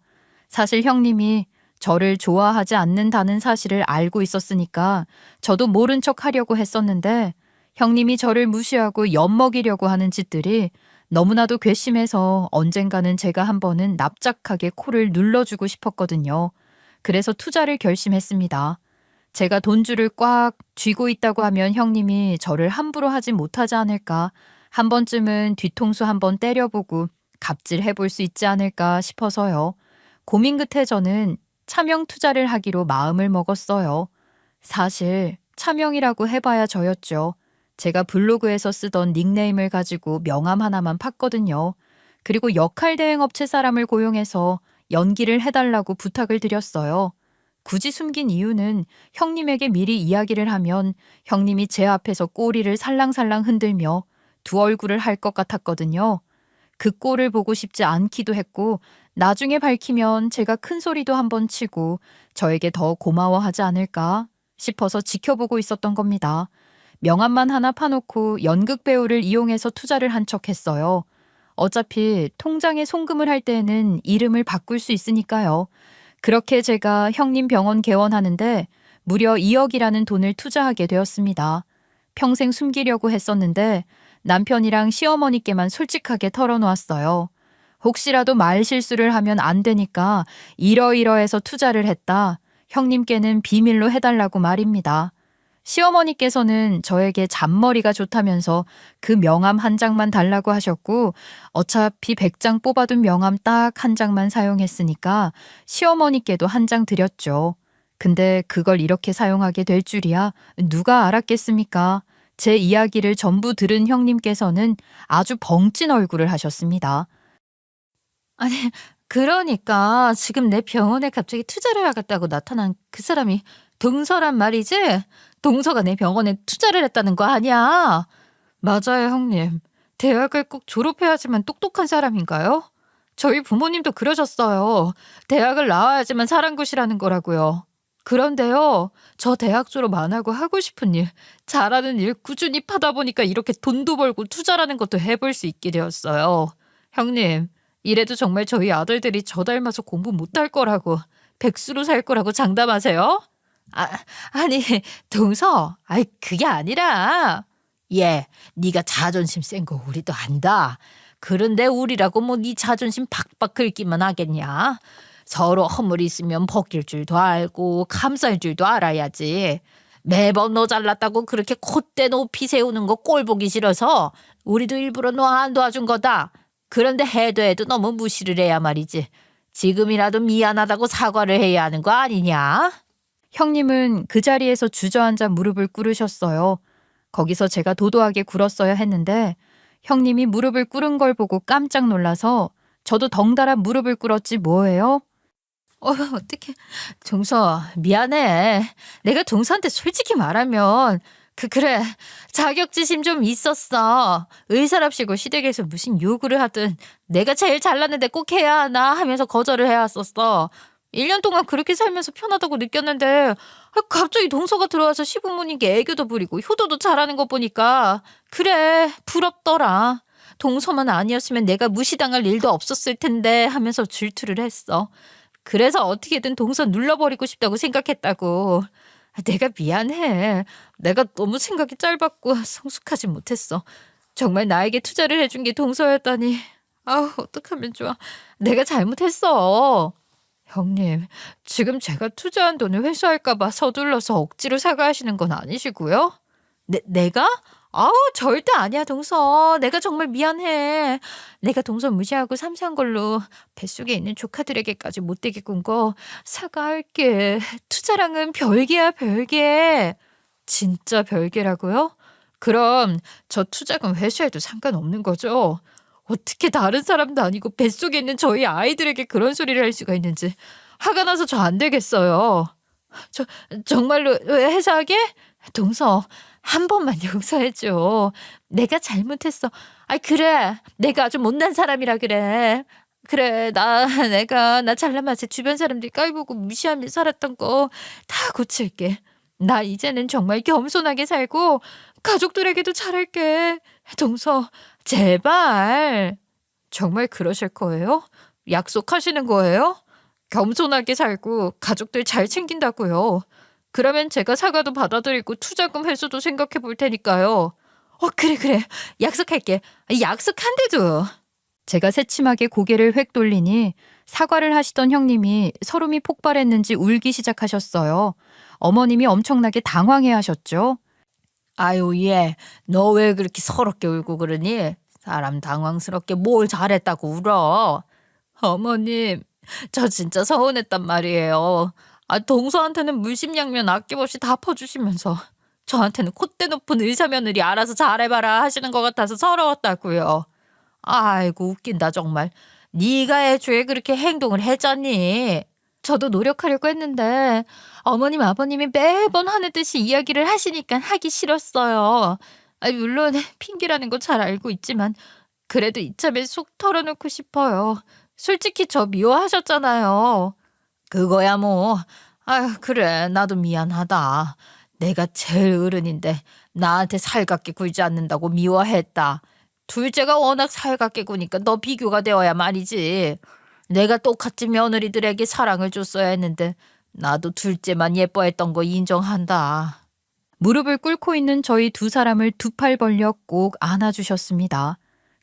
사실 형님이 저를 좋아하지 않는다는 사실을 알고 있었으니까 저도 모른 척 하려고 했었는데 형님이 저를 무시하고 엿먹이려고 하는 짓들이 너무나도 괘씸해서 언젠가는 제가 한 번은 납작하게 코를 눌러주고 싶었거든요. 그래서 투자를 결심했습니다. 제가 돈줄을 꽉 쥐고 있다고 하면 형님이 저를 함부로 하지 못하지 않을까, 한 번쯤은 뒤통수 한번 때려보고 갑질해볼 수 있지 않을까 싶어서요. 고민 끝에 저는 차명 투자를 하기로 마음을 먹었어요. 사실 차명이라고 해봐야 저였죠. 제가 블로그에서 쓰던 닉네임을 가지고 명함 하나만 팠거든요. 그리고 역할대행업체 사람을 고용해서 연기를 해달라고 부탁을 드렸어요. 굳이 숨긴 이유는 형님에게 미리 이야기를 하면 형님이 제 앞에서 꼬리를 살랑살랑 흔들며 두 얼굴을 할 것 같았거든요. 그 꼴을 보고 싶지 않기도 했고 나중에 밝히면 제가 큰 소리도 한번 치고 저에게 더 고마워하지 않을까 싶어서 지켜보고 있었던 겁니다. 명함만 하나 파놓고 연극 배우를 이용해서 투자를 한 척 했어요. 어차피 통장에 송금을 할 때에는 이름을 바꿀 수 있으니까요. 그렇게 제가 형님 병원 개원하는데 무려 2억이라는 돈을 투자하게 되었습니다. 평생 숨기려고 했었는데 남편이랑 시어머니께만 솔직하게 털어놓았어요. 혹시라도 말 실수를 하면 안 되니까 이러이러해서 투자를 했다. 형님께는 비밀로 해달라고 말입니다. 시어머니께서는 저에게 잔머리가 좋다면서 그 명함 한 장만 달라고 하셨고 어차피 100장 뽑아둔 명함 딱 한 장만 사용했으니까 시어머니께도 한 장 드렸죠. 근데 그걸 이렇게 사용하게 될 줄이야 누가 알았겠습니까? 제 이야기를 전부 들은 형님께서는 아주 벙찐 얼굴을 하셨습니다. 아니, 그러니까 지금 내 병원에 갑자기 투자를 하겠다고 나타난 그 사람이 동서란 말이지? 동서가 내 병원에 투자를 했다는 거 아니야? 맞아요, 형님. 대학을 꼭 졸업해야지만 똑똑한 사람인가요? 저희 부모님도 그러셨어요. 대학을 나와야지만 사랑굿이라는 거라고요. 그런데요, 저 대학 졸업 안 하고 하고 싶은 일, 잘하는 일 꾸준히 파다 보니까 이렇게 돈도 벌고 투자라는 것도 해볼 수 있게 되었어요. 형님, 이래도 정말 저희 아들들이 저 닮아서 공부 못할 거라고, 백수로 살 거라고 장담하세요? 아니, 동서, 그게 아니라. 얘, 네가 자존심 센 거 우리도 안다. 그런데 우리라고 뭐 네 자존심 박박 긁기만 하겠냐? 서로 허물 있으면 벗길 줄도 알고 감쌀 줄도 알아야지. 매번 너 잘났다고 그렇게 콧대 높이 세우는 거 꼴 보기 싫어서 우리도 일부러 너 안 도와준 거다. 그런데 해도 너무 무시를 해야 말이지. 지금이라도 미안하다고 사과를 해야 하는 거 아니냐? 형님은 그 자리에서 주저앉아 무릎을 꿇으셨어요. 거기서 제가 도도하게 굴었어야 했는데 형님이 무릎을 꿇은 걸 보고 깜짝 놀라서 저도 덩달아 무릎을 꿇었지 뭐예요? 어떡해. 동서, 미안해. 내가 동서한테 솔직히 말하면 그래. 자격지심 좀 있었어. 의사랍시고 시댁에서 무슨 요구를 하든 내가 제일 잘났는데 꼭 해야 하나 하면서 거절을 해왔었어. 1년 동안 그렇게 살면서 편하다고 느꼈는데 갑자기 동서가 들어와서 시부모님께 애교도 부리고 효도도 잘하는 거 보니까 그래, 부럽더라. 동서만 아니었으면 내가 무시당할 일도 없었을 텐데 하면서 질투를 했어. 그래서 어떻게든 동서 눌러버리고 싶다고 생각했다고. 내가 미안해. 내가 너무 생각이 짧았고 성숙하지 못했어. 정말 나에게 투자를 해준 게 동서였다니. 어떡하면 좋아. 내가 잘못했어. 형님, 지금 제가 투자한 돈을 회수할까 봐 서둘러서 억지로 사과하시는 건 아니시고요? 내가? 절대 아니야, 동서. 내가 정말 미안해. 내가 동서 무시하고 삼수한 걸로 뱃속에 있는 조카들에게까지 못되게 군 거 사과할게. 투자랑은 별개야, 별개. 진짜 별개라고요? 그럼 저 투자금 회수해도 상관없는 거죠? 어떻게 다른 사람도 아니고 뱃속에 있는 저희 아이들에게 그런 소리를 할 수가 있는지 화가 나서 저 안 되겠어요. 저 정말로 회사하게? 동서 한 번만 용서해줘. 내가 잘못했어. 아이 그래 내가 아주 못난 사람이라 그래. 그래 내가 나 잘난 맛에 주변 사람들이 깔보고 무시하며 살았던 거 다 고칠게. 나 이제는 정말 겸손하게 살고 가족들에게도 잘할게. 동서 제발. 정말 그러실 거예요? 약속하시는 거예요? 겸손하게 살고 가족들 잘 챙긴다고요. 그러면 제가 사과도 받아들이고 투자금 회수도 생각해 볼 테니까요. 그래. 약속할게. 약속한대도. 제가 새침하게 고개를 획 돌리니 사과를 하시던 형님이 서름이 폭발했는지 울기 시작하셨어요. 어머님이 엄청나게 당황해 하셨죠. 아유, 얘, 너 왜 그렇게 서럽게 울고 그러니? 사람 당황스럽게 뭘 잘했다고 울어? 어머님, 저 진짜 서운했단 말이에요. 동서한테는 물심양면 아낌없이 다 퍼주시면서 저한테는 콧대 높은 의사 며느리 알아서 잘해봐라 하시는 것 같아서 서러웠다고요. 아이고, 웃긴다, 정말. 네가 애초에 그렇게 행동을 했잖니? 저도 노력하려고 했는데 어머님 아버님이 매번 하는 듯이 이야기를 하시니까 하기 싫었어요. 물론 핑계라는 거 잘 알고 있지만 그래도 이참에 속 털어놓고 싶어요. 솔직히 저 미워하셨잖아요. 그거야 뭐. 아유, 그래, 나도 미안하다. 내가 제일 어른인데 나한테 살갑게 굴지 않는다고 미워했다. 둘째가 워낙 살갑게 구니까 너 비교가 되어야 말이지. 내가 똑같이 며느리들에게 사랑을 줬어야 했는데 나도 둘째만 예뻐했던 거 인정한다. 무릎을 꿇고 있는 저희 두 사람을 두 팔 벌려 꼭 안아주셨습니다.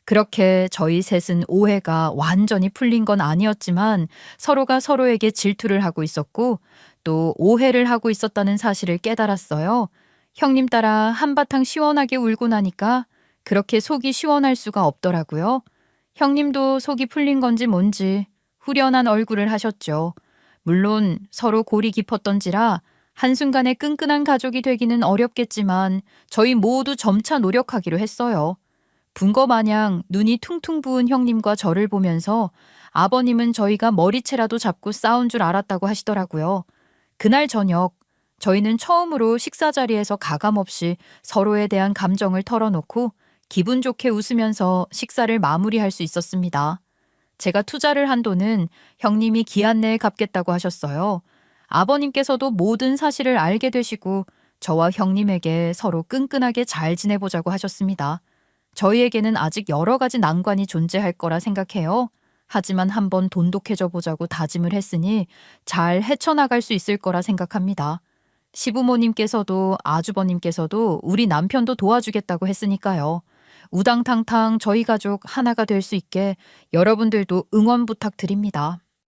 그렇게 저희 셋은 오해가 완전히 풀린 건 아니었지만 서로가 서로에게 질투를 하고 있었고 또 오해를 하고 있었다는 사실을 깨달았어요. 형님 따라 한바탕 시원하게 울고 나니까 그렇게 속이 시원할 수가 없더라고요. 형님도 속이 풀린 건지 뭔지 후련한 얼굴을 하셨죠. 물론 서로 골이 깊었던지라 한순간에 끈끈한 가족이 되기는 어렵겠지만 저희 모두 점차 노력하기로 했어요. 분거 마냥 눈이 퉁퉁 부은 형님과 저를 보면서 아버님은 저희가 머리채라도 잡고 싸운 줄 알았다고 하시더라고요. 그날 저녁 저희는 처음으로 식사 자리에서 가감없이 서로에 대한 감정을 털어놓고 기분 좋게 웃으면서 식사를 마무리할 수 있었습니다. 제가 투자를 한 돈은 형님이 기한 내에 갚겠다고 하셨어요. 아버님께서도 모든 사실을 알게 되시고 저와 형님에게 서로 끈끈하게 잘 지내보자고 하셨습니다. 저희에게는 아직 여러 가지 난관이 존재할 거라 생각해요. 하지만 한번 돈독해져 보자고 다짐을 했으니 잘 헤쳐나갈 수 있을 거라 생각합니다. 시부모님께서도 아주버님께서도 우리 남편도 도와주겠다고 했으니까요. 우당탕탕 저희 가족 하나가 될 수 있게 여러분들도 응원 부탁드립니다.